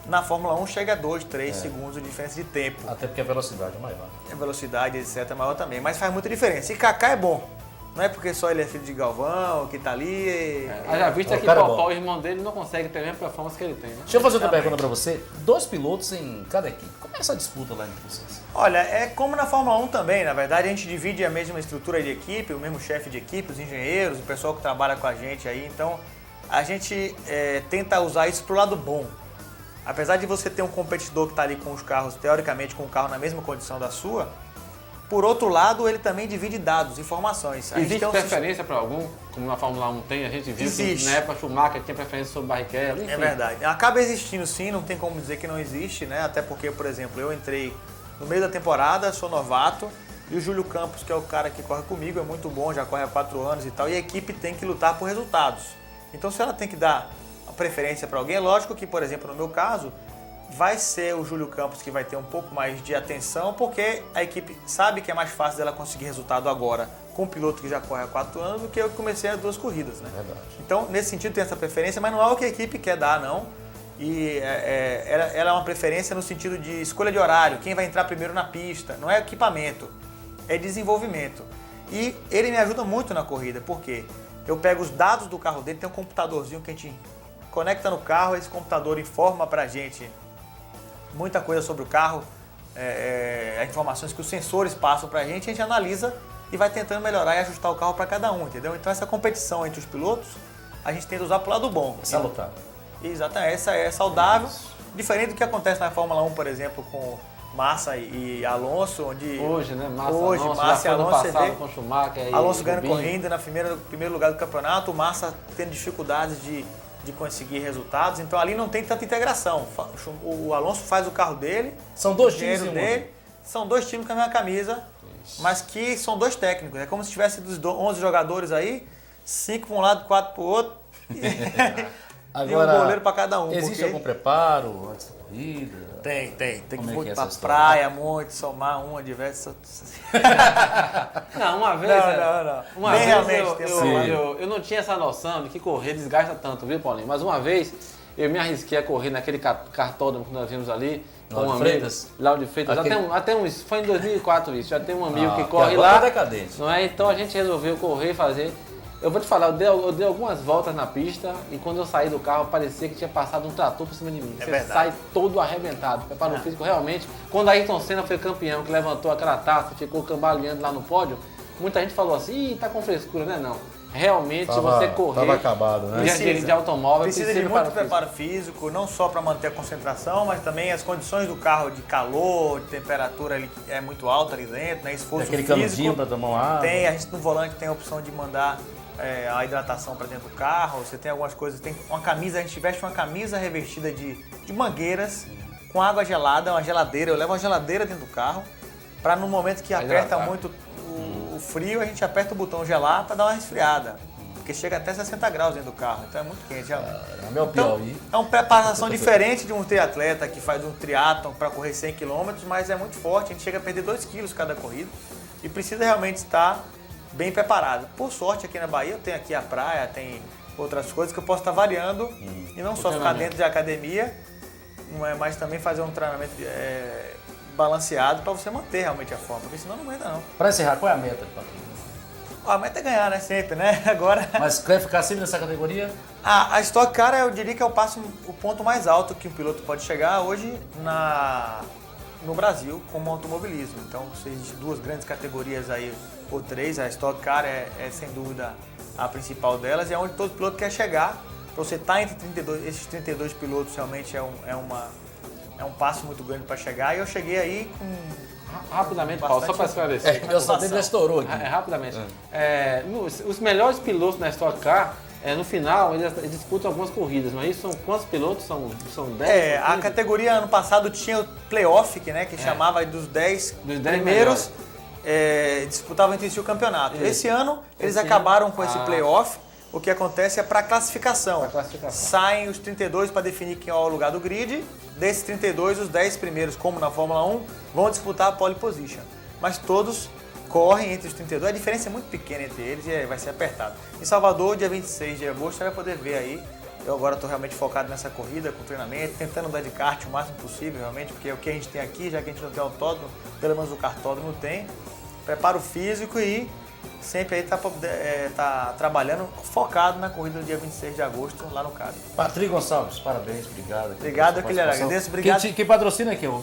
Na Fórmula 1 chega a 2, 3 segundos de diferença de tempo. Até porque a velocidade é maior. A velocidade, etc, é maior também, mas faz muita diferença. E Kaká é bom. Não é porque só ele é filho de Galvão, que tá ali... Já vista que o irmão dele não consegue ter a mesma performance que ele tem, né? Deixa eu fazer outra pergunta pra você. 2 pilotos em cada equipe. Como é essa disputa lá entre vocês? Olha, é como na Fórmula 1 também. Na verdade, a gente divide a mesma estrutura de equipe, o mesmo chefe de equipe, os engenheiros, o pessoal que trabalha com a gente aí. Então, a gente tenta usar isso pro lado bom. Apesar de você ter um competidor que tá ali com os carros, teoricamente com o carro na mesma condição da sua, por outro lado, ele também divide dados, informações. Existe preferência para algum? Como na Fórmula 1 tem, a gente viu que na época Schumacher tinha preferência sobre Barrichello, enfim. É verdade. Acaba existindo sim, não tem como dizer que não existe, né? Até porque, por exemplo, eu entrei no meio da temporada, sou novato, e o Júlio Campos, que é o cara que corre comigo, é muito bom, já corre há 4 anos e tal, e a equipe tem que lutar por resultados. Então, se ela tem que dar a preferência para alguém, é lógico que, por exemplo, no meu caso, vai ser o Júlio Campos que vai ter um pouco mais de atenção, porque a equipe sabe que é mais fácil dela conseguir resultado agora com um piloto que já corre há 4 anos do que eu que comecei há 2 corridas, né? Verdade. Então, nesse sentido, tem essa preferência, mas não é o que a equipe quer dar, não. E ela é uma preferência no sentido de escolha de horário, quem vai entrar primeiro na pista, não é equipamento, é desenvolvimento. E ele me ajuda muito na corrida, porque eu pego os dados do carro dele, tem um computadorzinho que a gente conecta no carro, esse computador informa pra gente muita coisa sobre o carro, as informações que os sensores passam pra gente, a gente analisa e vai tentando melhorar e ajustar o carro para cada um, entendeu? Então essa competição entre os pilotos, a gente tenta usar pro lado bom. É salutar. Exatamente, essa é saudável, diferente do que acontece na Fórmula 1, por exemplo, com Massa e Alonso, onde... Hoje, né? Hoje, Massa e Alonso, passado com Schumacher e Alonso ganhando Rubinho. corrida na primeiro lugar do campeonato, o Massa tendo dificuldades de conseguir resultados, então ali não tem tanta integração. O Alonso faz o carro dele, São dois o times dinheiro em um. dele, são dois times com a mesma camisa, mas que são dois técnicos. É como se tivesse dos 11 jogadores aí, 5 para um lado, 4 para o outro, e um goleiro para cada um. Existe porque algum preparo antes da corrida? Tem que Como é muito que é pra essa história? praia, muito, somar uma diversas. Não, uma vez. Não. Uma Nem vez realmente tem essa eu não tinha essa noção de que correr desgasta tanto, viu, Paulinho? Mas uma vez eu me arrisquei a correr naquele cartódromo que nós vimos ali. Com um amigo, Freitas? Lauro de Freitas. Até uns, foi em 2004 isso. Já tem um amigo que que corre agora lá. tá decadente. Não é? Então a gente resolveu correr e fazer. Eu vou te falar, eu dei algumas voltas na pista e quando eu saí do carro parecia que tinha passado um trator por cima de mim. É Você verdade. sai todo arrebentado. Preparo físico realmente. Quando Ayrton Senna foi campeão, que levantou aquela taça, ficou cambaleando lá no pódio, muita gente falou assim, tá com frescura, né? Não. Realmente, se você correr Tava acabado, né? de automóvel, Precisa de muito preparo físico, não só para manter a concentração, mas também as condições do carro de calor, de temperatura ali que é muito alta ali dentro, né? Esforço Aquele físico. canudinho para tomar uma água. Tem, a gente no volante tem a opção de mandar a hidratação para dentro do carro. Você tem algumas coisas, tem uma camisa, a gente veste uma camisa revestida de mangueiras com água gelada, uma geladeira. Eu levo uma geladeira dentro do carro para no momento que aperta muito o frio, a gente aperta o botão gelar para dar uma resfriada. Porque chega até 60 graus dentro do carro, então é muito quente. Meu Então, Piauí. é uma preparação diferente de um triatleta que faz um triatlon para correr 100 km, mas é muito forte, a gente chega a perder 2 quilos cada corrida e precisa realmente estar bem preparado. Por sorte, aqui na Bahia eu tenho aqui a praia, tem outras coisas que eu posso estar variando e não só ficar dentro de academia, mas também fazer um treinamento balanceado para você manter realmente a forma, porque senão não aguenta não. Para encerrar, qual é a meta, Patrick? A meta é ganhar, né? Sempre, né? Agora... Mas quer ficar sempre nessa categoria? A Stock Car, eu diria que é o ponto mais alto que um piloto pode chegar hoje no Brasil como automobilismo. Então, existem duas grandes categorias aí, ou três. A Stock Car é sem dúvida a principal delas e é onde todo piloto quer chegar. Para você estar entre esses 32 pilotos realmente é um passo muito grande para chegar. E eu cheguei aí com... Rapidamente, Paulo, só para esclarecer. Meu satélite já estourou aqui. Rapidamente. Os melhores pilotos na Stock Car, no final, eles disputam algumas corridas, mas isso são quantos pilotos? São 10? A categoria ano passado tinha o playoff, que chamava dos 10 primeiros, disputavam entre si o campeonato. Isso. Esse ano, eles acabaram com esse playoff. O que acontece é para classificação. Saem os 32 para definir quem é o lugar do grid. Desses 32, os 10 primeiros, como na Fórmula 1, vão disputar a pole position. Mas todos correm entre os 32. A diferença é muito pequena entre eles e vai ser apertado. Em Salvador, dia 26 de agosto, você vai poder ver aí. Eu agora estou realmente focado nessa corrida, com treinamento, tentando andar de kart o máximo possível, realmente, porque é o que a gente tem aqui, já que a gente não tem autódromo, pelo menos o kartódromo tem. Preparo físico e sempre aí tá trabalhando focado na corrida do dia 26 de agosto, lá no CAB. Patrick Gonçalves, parabéns, obrigado. Obrigado, eu que lhe agradeço. Obrigado. Quem patrocina aqui? O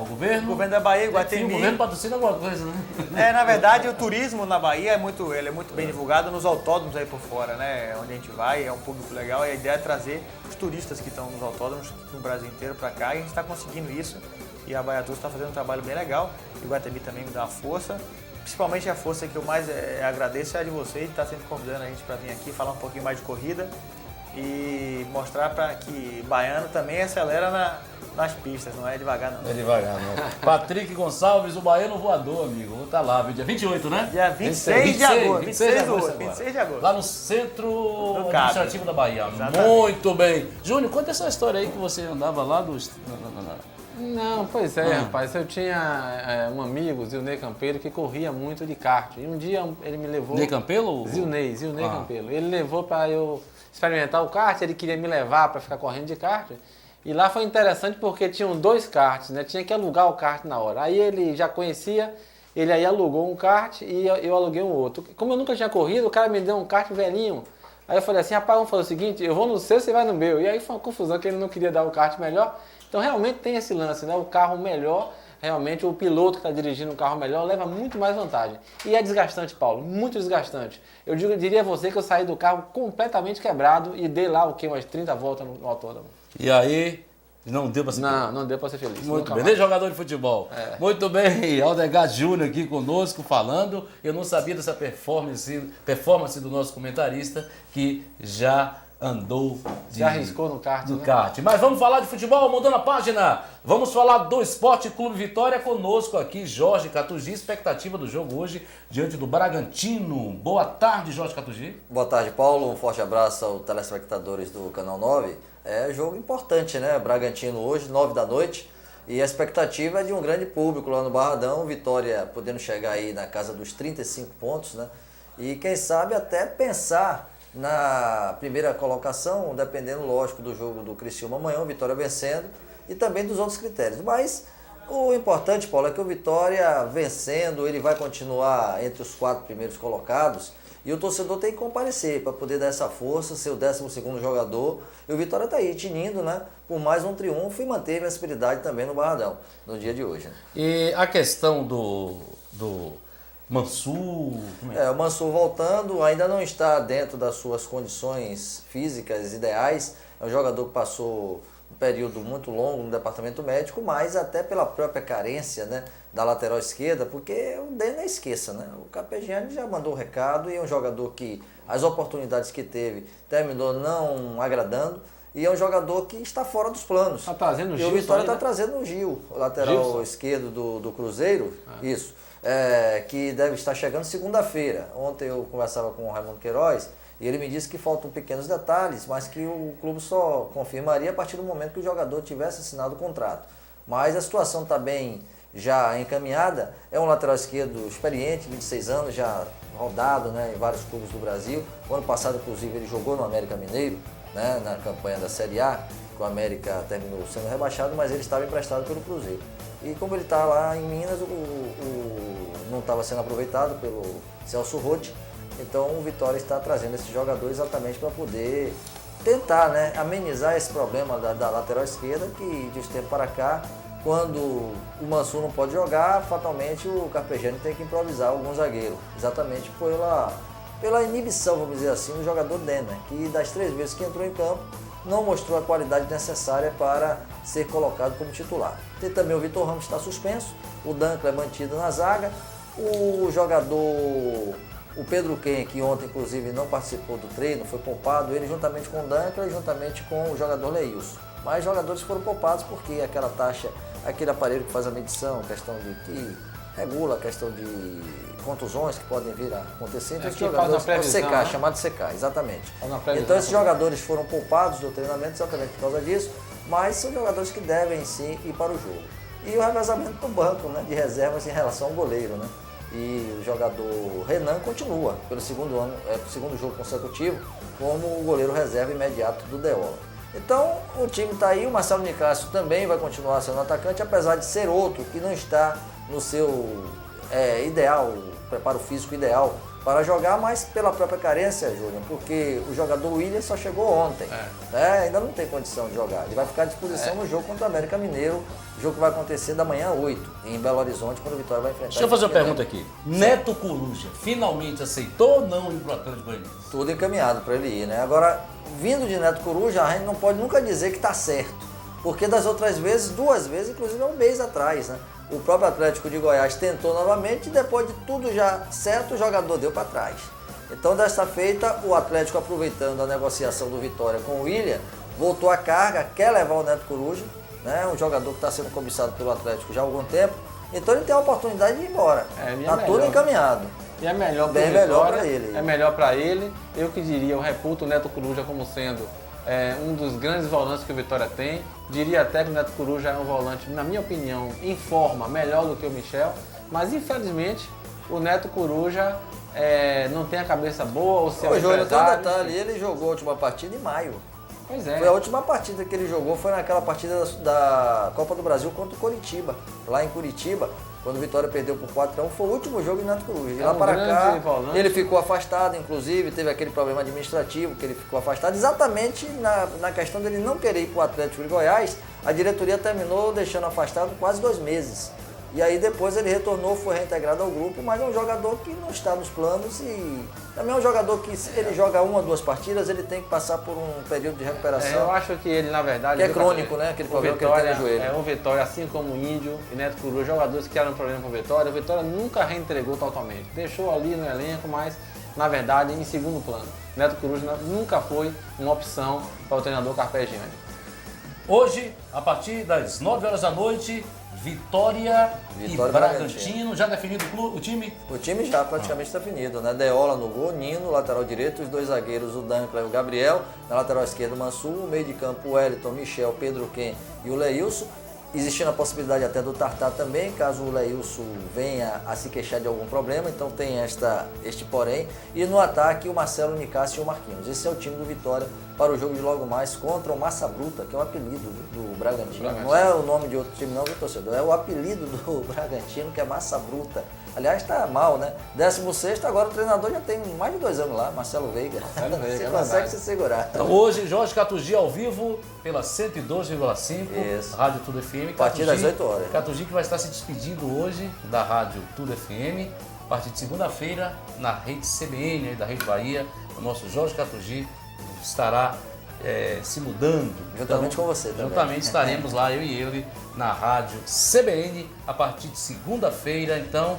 governo? O governo da Bahia, Iguatemi. O governo patrocina alguma coisa, né? Na verdade, o turismo na Bahia é muito bem divulgado nos autódromos aí por fora, né? Onde a gente vai, é um público legal e a ideia é trazer os turistas que estão nos autódromos no Brasil inteiro para cá e a gente está conseguindo isso. E a Bahia Tours está fazendo um trabalho bem legal. O Iguatemi também me dá uma força. Principalmente a força que eu mais agradeço é a de vocês, de estar sempre convidando a gente para vir aqui falar um pouquinho mais de corrida e mostrar para que baiano também acelera nas pistas, não é devagar não. É devagar não. Patrick Gonçalves, o baiano voador, amigo. Vou estar lá, dia 28, né? Dia 26 de agosto. 26 de agosto. Lá no Centro Administrativo da Bahia. Exatamente. Muito bem. Júnior, conta essa história aí que você andava lá do... Não, pois é, rapaz. Eu tinha um amigo, Zilney Campelo, que corria muito de kart. E um dia ele me levou... Zilney Campelo? Zilney Campelo. Ele levou para eu experimentar o kart, ele queria me levar para ficar correndo de kart. E lá foi interessante porque tinham 2 karts, né? Tinha que alugar o kart na hora. Aí ele já conhecia, ele aí alugou um kart e eu aluguei um outro. Como eu nunca tinha corrido, o cara me deu um kart velhinho. Aí eu falei assim, rapaz, vamos fazer o seguinte, eu vou no seu, você vai no meu. E aí foi uma confusão que ele não queria dar o kart melhor. Então realmente tem esse lance, né? O carro melhor, realmente o piloto que está dirigindo um carro melhor leva muito mais vantagem. E é desgastante, Paulo, muito desgastante. Eu diria a você que eu saí do carro completamente quebrado e dei lá umas 30 voltas no autódromo. E aí, Não deu para ser feliz? Não deu para ser feliz. Muito bem, nem jogador de futebol. Muito bem, Aldegar Júnior aqui conosco falando. Eu não sabia dessa performance do nosso comentarista que já andou se arriscou no kart. Mas vamos falar de futebol, mudando a página. Vamos falar do Esporte Clube Vitória. Conosco aqui, Jorge Catugi. Expectativa do jogo hoje diante do Bragantino. Boa tarde, Jorge Catugi. Boa tarde, Paulo. Um forte abraço aos telespectadores do Canal 9. É jogo importante, né? Bragantino hoje, 9 da noite. E a expectativa é de um grande público lá no Barradão. Vitória podendo chegar aí na casa dos 35 pontos, né? E quem sabe até pensar na primeira colocação, dependendo, lógico, do jogo do Criciúma amanhã, o Vitória vencendo, e também dos outros critérios. Mas o importante, Paulo, é que o Vitória vencendo, ele vai continuar entre os 4 primeiros colocados, e o torcedor tem que comparecer para poder dar essa força, ser o 12º jogador. E o Vitória está aí, tinindo, né, por mais um triunfo e manter a invencibilidade também no Barradão, no dia de hoje. Né? E a questão do Mansur... O Mansur voltando, ainda não está dentro das suas condições físicas ideais. É um jogador que passou um período muito longo no departamento médico, mas até pela própria carência, né, da lateral esquerda, porque o Denner esqueça, né? O Carpegiani já mandou o recado e é um jogador que as oportunidades que teve terminou não agradando. E é um jogador que está fora dos planos. Está trazendo o Gil. E o Vitória está trazendo o Gil, o lateral esquerdo do Cruzeiro. Isso. Que deve estar chegando segunda-feira. Ontem eu conversava com o Raimundo Queiroz e ele me disse que faltam pequenos detalhes, mas que o clube só confirmaria a partir do momento que o jogador tivesse assinado o contrato. Mas a situação está bem já encaminhada. É um lateral esquerdo experiente, 26 anos, já rodado, né, em vários clubes do Brasil. O ano passado, inclusive, ele jogou no América Mineiro, né, na campanha da Série A, que o América terminou sendo rebaixado, mas ele estava emprestado pelo Cruzeiro. E como ele está lá em Minas, não estava sendo aproveitado pelo Celso Rotti, então o Vitória está trazendo esse jogador exatamente para poder tentar, né, amenizar esse problema da lateral esquerda, que de uns tempos para cá, quando o Mansur não pode jogar, fatalmente o Carpegiani tem que improvisar algum zagueiro, exatamente pela inibição, vamos dizer assim, do jogador Denner, que das 3 vezes que entrou em campo, não mostrou a qualidade necessária para ser colocado como titular. Tem também o Vitor Ramos, que está suspenso, o Dancla é mantido na zaga, o jogador, o Pedro Ken, que ontem inclusive não participou do treino, foi poupado, ele juntamente com o Dancla e juntamente com o jogador Leilson. Mas os jogadores foram poupados porque aquela taxa, aquele aparelho que faz a medição, questão de que regula a questão de contusões que podem vir a acontecer. Então, esses jogadores, o CK, né? Chamado CK, exatamente. Então esses jogadores foram poupados do treinamento exatamente por causa disso, mas são jogadores que devem sim ir para o jogo. E o revezamento do banco, né, de reservas em relação ao goleiro, né? E o jogador Renan continua pelo segundo jogo consecutivo como o goleiro reserva imediato do Deola. Então o time está aí, o Marcelo Nicásio também vai continuar sendo atacante, apesar de ser outro que não está no seu ideal, preparo físico ideal para jogar, mas pela própria carência, Júnior, porque o jogador William só chegou ontem, ainda não tem condição de jogar. Ele vai ficar à disposição no jogo contra o América Mineiro, jogo que vai acontecer da manhã 8, em Belo Horizonte, quando o Vitória vai enfrentar. Deixa eu fazer uma pergunta aqui. Neto Coruja finalmente aceitou ou não ir para o Atlético Goianiense? Tudo encaminhado para ele ir, né? Agora, vindo de Neto Coruja, a gente não pode nunca dizer que está certo, porque das outras vezes, 2 vezes, inclusive há um mês atrás, né? O próprio Atlético de Goiás tentou novamente e depois de tudo já certo, o jogador deu para trás. Então, desta feita, o Atlético, aproveitando a negociação do Vitória com o William, voltou à carga, quer levar o Neto Coruja, né? Um jogador que está sendo cobiçado pelo Atlético já há algum tempo, então ele tem a oportunidade de ir embora. Está tudo encaminhado. E é melhor para ele. É melhor para ele. Eu que diria, eu reputo o Neto Coruja como sendo um dos grandes volantes que o Vitória tem. Diria até que o Neto Coruja é um volante, na minha opinião, em forma melhor do que o Michel. Mas infelizmente o Neto Coruja não tem a cabeça boa ou se é um Júnior, tem um detalhe, ele jogou a última partida em maio. Pois é. Foi a última partida que ele jogou, foi naquela partida da Copa do Brasil contra o Coritiba, lá em Curitiba. Quando o Vitória perdeu por 4-1, foi o último jogo de Neto Coruja. De lá para cá, ele ficou afastado, inclusive, teve aquele problema administrativo que ele ficou afastado. Exatamente na questão dele não querer ir para o Atlético de Goiás, a diretoria terminou deixando afastado quase 2 meses. E aí depois ele retornou, foi reintegrado ao grupo, mas é um jogador que não está nos planos e também é um jogador que, se ele joga 1 ou 2 partidas, ele tem que passar por um período de recuperação. Eu acho que ele, na verdade... Que é crônico, né? Aquele problema que ele tem no joelho. O Vitória, assim como o Índio e Neto Coruja, jogadores que eram problema com o Vitória nunca reentregou totalmente. Deixou ali no elenco, mas, na verdade, em segundo plano. Neto Coruja nunca foi uma opção para o treinador Carpegiani. Hoje, a partir das 9 horas da noite, Vitória e Bragantino. Já definido o time? O time já praticamente definido, né? Deola no gol, Nino, lateral direito, os 2 zagueiros, o Dancla e o Gabriel. Na lateral esquerda, o Mansur, meio de campo, o Wellington, Michel, Pedro Ken e o Leilson. Existindo a possibilidade até do Tartar também, caso o Leilson venha a se queixar de algum problema, então tem este porém. E no ataque, o Marcelo, o Nicásio e o Marquinhos. Esse é o time do Vitória para o jogo de logo mais contra o Massa Bruta, que é o apelido do Bragantino. Não é o nome de outro time não, viu, torcedor? É o apelido do Bragantino, que é Massa Bruta. Aliás, está mal, né? 16º, agora o treinador já tem mais de 2 anos lá, Marcelo Veiga. Você consegue se segurar. Então, hoje, Jorge Catugi ao vivo pela 102,5, Rádio Tudo FM. A partir das 8 horas. Catugi que vai estar se despedindo hoje da Rádio Tudo FM, a partir de segunda-feira, na rede CBN, da Rede Bahia. O nosso Jorge Catugi estará se mudando. Juntamente com você também. Juntamente estaremos lá, eu e ele, na Rádio CBN, a partir de segunda-feira. Então,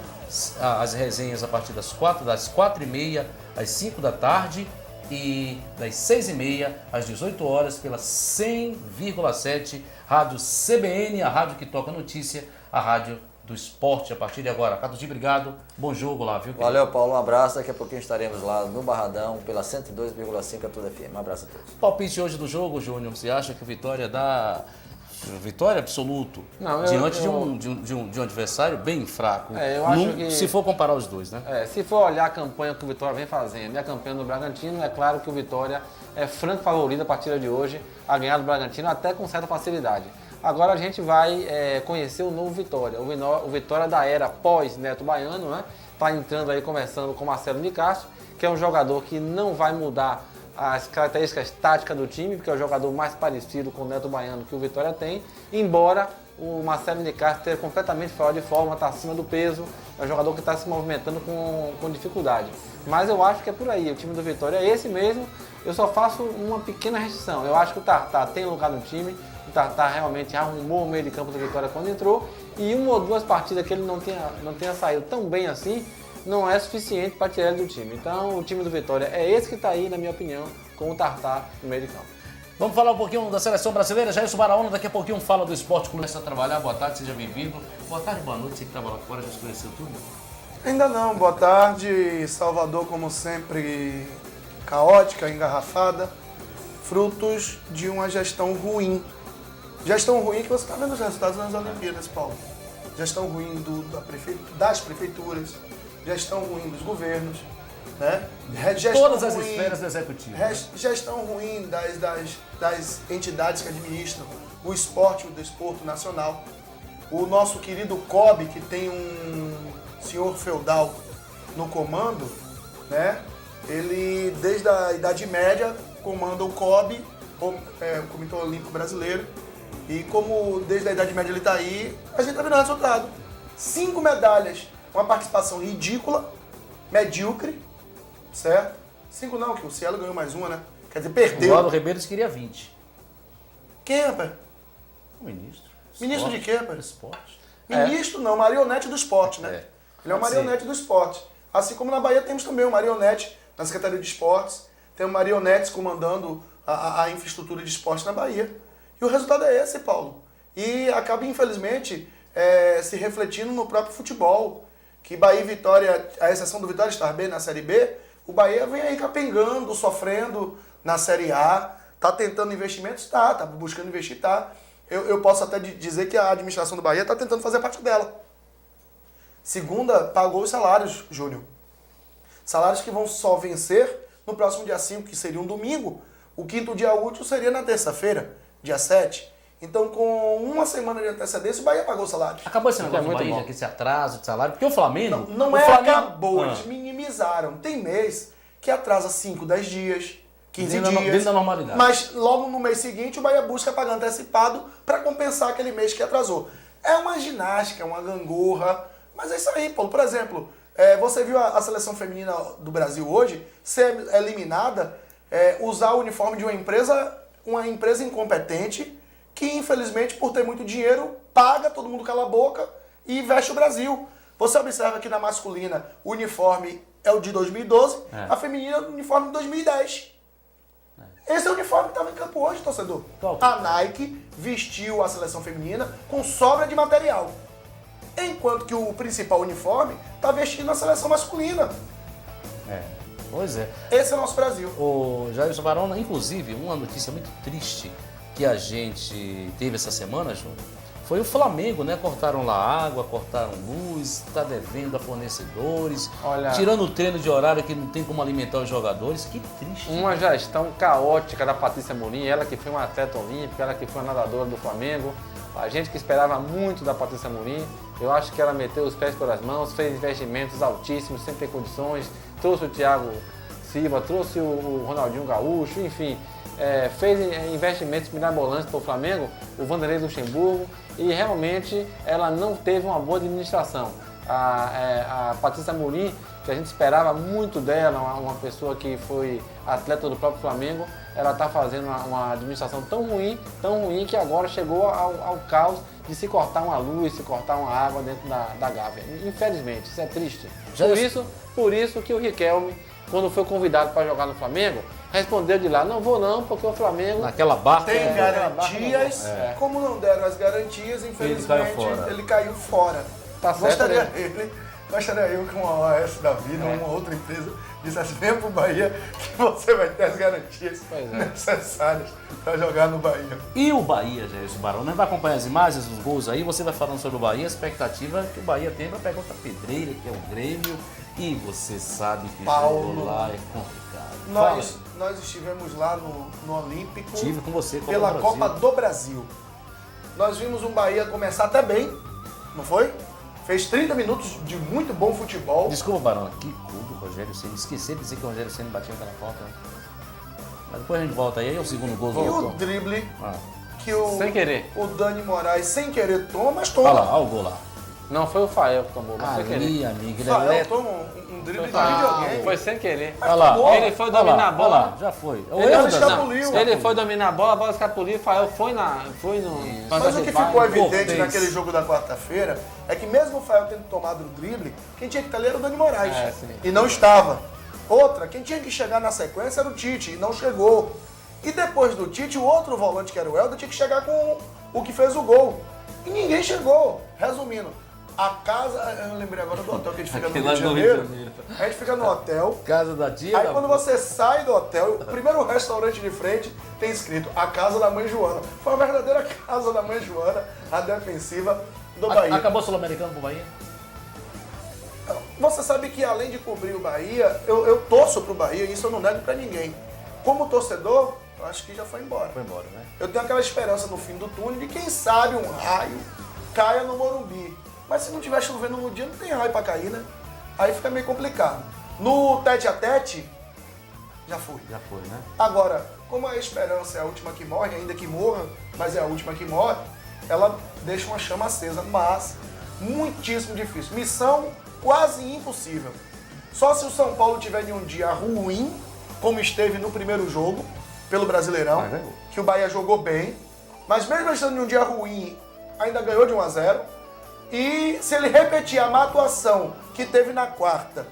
as resenhas a partir das 4h30 às 5 da tarde e das 6h30 às 18 horas pela 100,7 Rádio CBN, a rádio que toca notícia, a rádio do esporte a partir de agora. Catugi, obrigado. Bom jogo lá, viu? Valeu, Paulo. Um abraço. Daqui a pouquinho estaremos lá no Barradão pela 102,5 a Tudo FM. Um abraço a todos. Palpite hoje do jogo, Júnior. Você acha que a Vitória dá vitória absoluto diante de um adversário bem fraco? Eu acho que... Se for comparar os dois, né? Se for olhar a campanha que o Vitória vem fazendo e a campanha do Bragantino, é claro que o Vitória é franco favorito a partir de hoje a ganhar do Bragantino, até com certa facilidade. Agora a gente vai conhecer o novo Vitória, o Vitória da era pós-Neto Baiano, né? Está entrando aí, conversando com o Marcelo Nicásio, que é um jogador que não vai mudar as características táticas do time, porque é o jogador mais parecido com o Neto Baiano que o Vitória tem, embora o Marcelo Nicásio esteja completamente fora de forma, está acima do peso, é um jogador que está se movimentando com dificuldade. Mas eu acho que é por aí, o time do Vitória é esse mesmo, eu só faço uma pequena restrição. Eu acho que o Tartar tem lugar no time, o Tartar realmente arrumou o meio de campo do Vitória quando entrou, e 1 ou 2 partidas que ele não tenha saído tão bem assim, não é suficiente para tirar ele do time. Então o time do Vitória é esse que está aí, na minha opinião, com o Tartar no meio de campo. Vamos falar um pouquinho da seleção brasileira. Jailson Baraúna, daqui a pouquinho fala do Esporte Clube. Começa a trabalhar. Boa tarde, seja bem-vindo. Boa tarde, boa noite. Você que estava lá fora, já conheceu tudo? Ainda não. Boa tarde. Salvador, como sempre, caótica, engarrafada. Frutos de uma gestão ruim. Gestão ruim que você está vendo os resultados nas Olimpíadas, Paulo. Gestão ruim das prefeituras. Gestão ruim dos governos, né? Todas as esferas do executivo. Gestão ruim das entidades que administram o esporte e o desporto nacional. O nosso querido COB, que tem um senhor feudal no comando, né? Ele, desde a Idade Média, comanda o COB, o Comitê Olímpico Brasileiro, e como desde a Idade Média ele está aí, a gente está vendo o resultado. 5 medalhas. Uma participação ridícula, medíocre, certo? 5 não, que o Cielo ganhou mais uma, né? Quer dizer, perdeu. O Valdo Ribeiro queria 20. Quem, rapaz? O ministro. Ministro de quê, rapaz? Esporte. Ministro não, marionete do esporte, né? Ele é um marionete do esporte. Assim como na Bahia temos também um marionete na Secretaria de Esportes, tem marionetes comandando a infraestrutura de esporte na Bahia. E o resultado é esse, Paulo. E acaba, infelizmente, se refletindo no próprio futebol. Que Bahia e Vitória, a exceção do Vitória estar bem na Série B, o Bahia vem aí capengando, sofrendo na Série A, tá tentando investimentos? Tá buscando investir? Tá. Eu posso até dizer que a administração do Bahia está tentando fazer parte dela. Segunda, pagou os salários, Júnior. Salários que vão só vencer no próximo dia 5, que seria um domingo. O 5º dia útil seria na terça-feira, dia 7. Então, com uma semana de antecedência, o Bahia pagou o salário. Acabou esse negócio do Bahia, esse atraso de salário? Porque o Flamengo... Não acabou, eles minimizaram. Tem mês que atrasa 5, 10 dias, 15 dias. Dentro da normalidade. Mas logo no mês seguinte, o Bahia busca pagar antecipado para compensar aquele mês que atrasou. É uma ginástica, é uma gangorra, mas é isso aí, Paulo. Por exemplo, você viu a seleção feminina do Brasil hoje ser eliminada, usar o uniforme de uma empresa incompetente que, infelizmente, por ter muito dinheiro, paga, todo mundo cala a boca e veste o Brasil. Você observa que na masculina o uniforme é o de 2012, a feminina é o uniforme de 2010. Esse é o uniforme que estava em campo hoje, torcedor. A Nike vestiu a seleção feminina com sobra de material. Enquanto que o principal uniforme está vestindo a seleção masculina. Pois é. Esse é o nosso Brasil. O Jailson Barona, inclusive, uma notícia muito triste que a gente teve essa semana, Júnior, foi o Flamengo, né? Cortaram lá água, cortaram luz, está devendo a fornecedores, tirando o treino de horário que não tem como alimentar os jogadores. Que triste. Uma gestão caótica da Patrícia Amorim, ela que foi uma atleta olímpica, ela que foi uma nadadora do Flamengo. A gente que esperava muito da Patrícia Amorim, eu acho que ela meteu os pés pelas mãos, fez investimentos altíssimos, sem ter condições, trouxe o Thiago Silva, trouxe o Ronaldinho Gaúcho, enfim, fez investimentos mirabolantes para o Flamengo, o Vanderlei Luxemburgo, e realmente ela não teve uma boa administração. A Patrícia Amorim, que a gente esperava muito dela, uma pessoa que foi atleta do próprio Flamengo, ela está fazendo uma administração tão ruim, que agora chegou ao caos de se cortar uma luz, se cortar uma água dentro da Gávea. Infelizmente, isso é triste. Por isso que o Riquelme, quando foi convidado para jogar no Flamengo, respondeu de lá, não vou não, porque o Flamengo... Naquela barca... Tem garantias, como não deram as garantias, infelizmente ele caiu fora. Tá certo, Gostaria eu que uma OAS da vida, uma outra empresa, dissesse mesmo pro Bahia que você vai ter as garantias necessárias para jogar no Bahia. E o Bahia, Jailson Barão, né? Vai acompanhar as imagens, os gols aí, você vai falando sobre o Bahia, a expectativa é que o Bahia tem para pegar outra pedreira, que é o Grêmio, e você sabe que Paulo, lá é complicado. Nós estivemos lá no Olímpico. Estive com você, pela Copa do Brasil. Nós vimos um Bahia começar até bem, não foi? Fez 30 minutos de muito bom futebol. Desculpa, Barão, que cubo, Rogério Ceni. Esqueci de dizer que o Rogério Ceni batia aquela falta. Mas depois a gente volta aí, é o segundo gol. E o drible que sem querer. O Dani Moraes sem querer toma, mas toma. Olha lá, olha o gol lá. Não, foi o Fael que tomou, mas sem querer. Amigo, ele Fael toma um drible de videogame. Foi sem querer. Olha lá. Ele foi dominar a bola. Olha lá, já foi. Ele foi dominar a bola escapuliu, o Fael foi no... Mas o que ficou evidente naquele jogo da quarta-feira é que mesmo o Fael tendo tomado o drible, quem tinha que estar ali era o Dani Moraes. E não estava. Outra, quem tinha que chegar na sequência era o Tite, e não chegou. E depois do Tite, o outro volante, que era o Helder, tinha que chegar com o que fez o gol. E ninguém chegou. Resumindo, a casa... Eu lembrei agora do hotel que a gente fica no Rio de Janeiro. A gente fica no hotel. Casa da tia. Aí quando você sai do hotel, o primeiro restaurante de frente tem escrito a Casa da Mãe Joana. Foi a verdadeira Casa da Mãe Joana, a defensiva do Bahia. Acabou o Sul-Americano pro Bahia? Você sabe que além de cobrir o Bahia, eu torço pro Bahia, e isso eu não nego pra ninguém. Como torcedor, eu acho que já foi embora. Foi embora, né? Eu tenho aquela esperança no fim do túnel de quem sabe um raio caia no Morumbi. Mas se não tiver chovendo no dia, não tem raio pra cair, né? Aí fica meio complicado. No tete-a-tete, já foi. Já foi, né? Agora, como a esperança é a última que morre, ainda que morra, mas é a última que morre, ela deixa uma chama acesa, mas muitíssimo difícil. Missão quase impossível. Só se o São Paulo tiver de um dia ruim, como esteve no primeiro jogo, pelo Brasileirão, que o Bahia jogou bem, mas mesmo estando em um dia ruim, ainda ganhou de 1-0. E se ele repetir a má atuação que teve na quarta,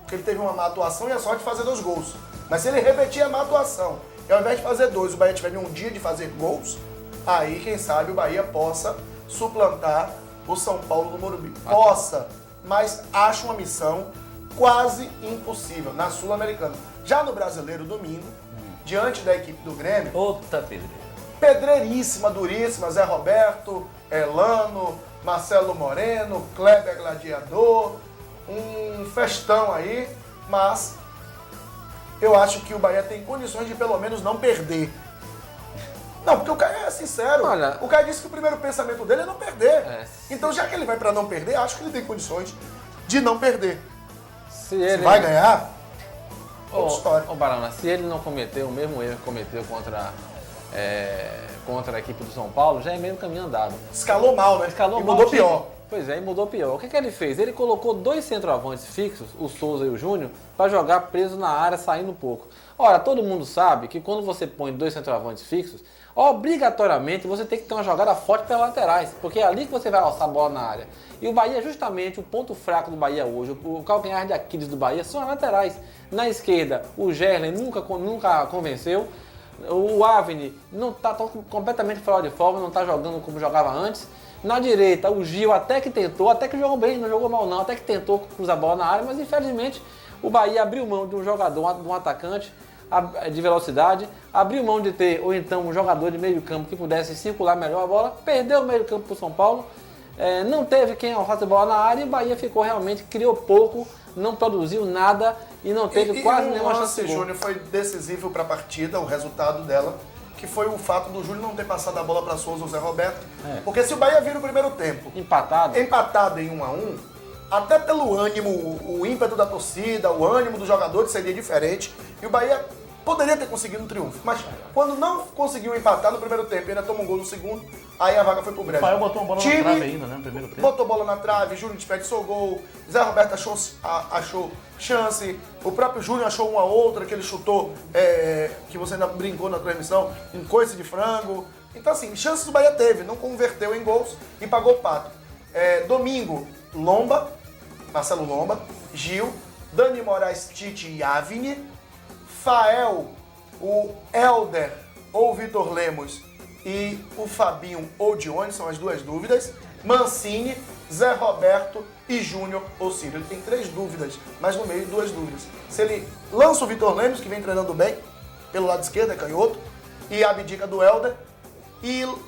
porque ele teve uma má atuação e a sorte de fazer 2 gols, mas se ele repetir a má atuação e ao invés de fazer 2, o Bahia tiver em um dia de fazer gols, aí quem sabe o Bahia possa suplantar o São Paulo no Morumbi. Possa, mas acho uma missão quase impossível na Sul-Americana. Já no Brasileiro, domingo, diante da equipe do Grêmio... Outra pedreira. Pedreiríssima, duríssima, Zé Roberto, Elano, Marcelo Moreno, Kleber Gladiador, um festão aí, mas eu acho que o Bahia tem condições de pelo menos não perder. Não, porque o cara é sincero. Olha, o cara disse que o primeiro pensamento dele é não perder. Então, já que ele vai para não perder, acho que ele tem condições de não perder. Se ele vai ganhar, outra história. Barana, se ele não cometeu o mesmo erro que cometeu contra contra a equipe do São Paulo, já é meio caminho andado. Escalou mal, né? Escalou e mal. mudou pior. Pois é, e mudou pior. O que ele fez? Ele colocou 2 centroavantes fixos, o Souza e o Júnior, para jogar preso na área, saindo um pouco. Ora, todo mundo sabe que quando você põe 2 centroavantes fixos, obrigatoriamente você tem que ter uma jogada forte pelas laterais, porque é ali que você vai alçar a bola na área. E o Bahia, justamente, o ponto fraco do Bahia hoje, o calcanhar de Aquiles do Bahia, são as laterais. Na esquerda, o Gerlen nunca convenceu. O Avni não está completamente fora de forma, não está jogando como jogava antes. Na direita, o Gil até que tentou, até que jogou bem, não jogou mal não, até que tentou cruzar a bola na área, mas infelizmente o Bahia abriu mão de um jogador, de um atacante de velocidade, abriu mão de ter, ou então, um jogador de meio campo que pudesse circular melhor a bola, perdeu o meio campo para o São Paulo, não teve quem alçasse a bola na área e o Bahia ficou realmente, criou pouco, não produziu nada e não teve quase nenhuma chance de gol. Júnior foi decisivo para a partida, o resultado dela, que foi o fato do Júnior não ter passado a bola para Souza ou Zé Roberto. Porque se o Bahia vira o primeiro tempo empatado em 1-1, até pelo ânimo, o ímpeto da torcida, o ânimo dos jogadores seria diferente e o Bahia poderia ter conseguido um triunfo. Mas quando não conseguiu empatar no primeiro tempo e ainda toma um gol no segundo, aí a vaga foi pro Brejo. O Bahia botou uma bola na trave ainda, né, no primeiro tempo. Botou bola na trave, Júnior desperdiçou gol, Zé Roberto achou chance, o próprio Júnior achou uma outra que ele chutou, que você ainda brincou na transmissão, em coice de frango. Então assim, chances o Bahia teve, não converteu em gols e pagou o pato. Domingo, Marcelo Lomba, Gil, Dani Moraes, Tite e Avni, Fael, o Helder ou Vitor Lemos e o Fabinho ou Dione, são as 2 dúvidas. Mancini, Zé Roberto e Júnior ou Ciro. Ele tem 3 dúvidas, mas no meio 2 dúvidas. Se ele lança o Vitor Lemos, que vem treinando bem, pelo lado esquerdo, é canhoto, e abdica do Helder,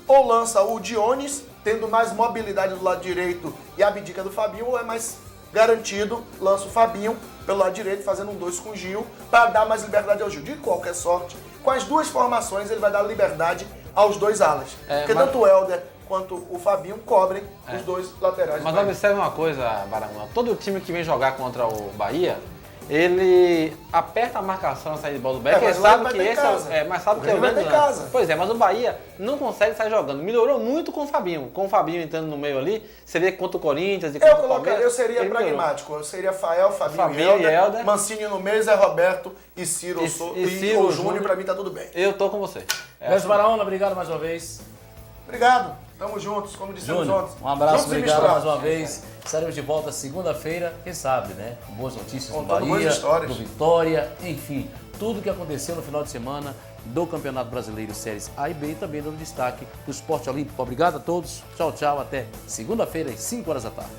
ou lança o Dionis, tendo mais mobilidade do lado direito e abdica do Fabinho, ou é mais garantido, lança o Fabinho pelo lado direito, fazendo um 2 com o Gil, para dar mais liberdade ao Gil. De qualquer sorte, com as 2 formações, ele vai dar liberdade aos 2 alas. Porque tanto o Helder quanto o Fabinho cobrem os 2 laterais. Mas observe uma coisa, Barangão. Todo time que vem jogar contra o Bahia, ele aperta a marcação na saída de bola do Bahia, porque sabe que esse mas sabe que é o grande lance. Pois é, mas o Bahia não consegue sair jogando. Melhorou muito com o Fabinho. Com o Fabinho entrando no meio ali, você vê contra o Corinthians e contra o Palmeiras. Eu seria pragmático. Eu seria Fael, Fabinho e Helder, Mancini no meio, Zé Roberto e Ciro ou Júnior, pra mim tá tudo bem. Eu tô com você. Beijo, Baraúna, obrigado mais uma vez. Obrigado. Tamo juntos, como dissemos ontem. Um abraço, obrigado mais uma vez. Estaremos de volta segunda-feira, quem sabe, né? Com boas notícias do Bahia, do Vitória, enfim, tudo que aconteceu no final de semana do Campeonato Brasileiro Séries A e B e também dando destaque do esporte olímpico. Obrigado a todos, tchau, tchau, até segunda-feira às 5 horas da tarde.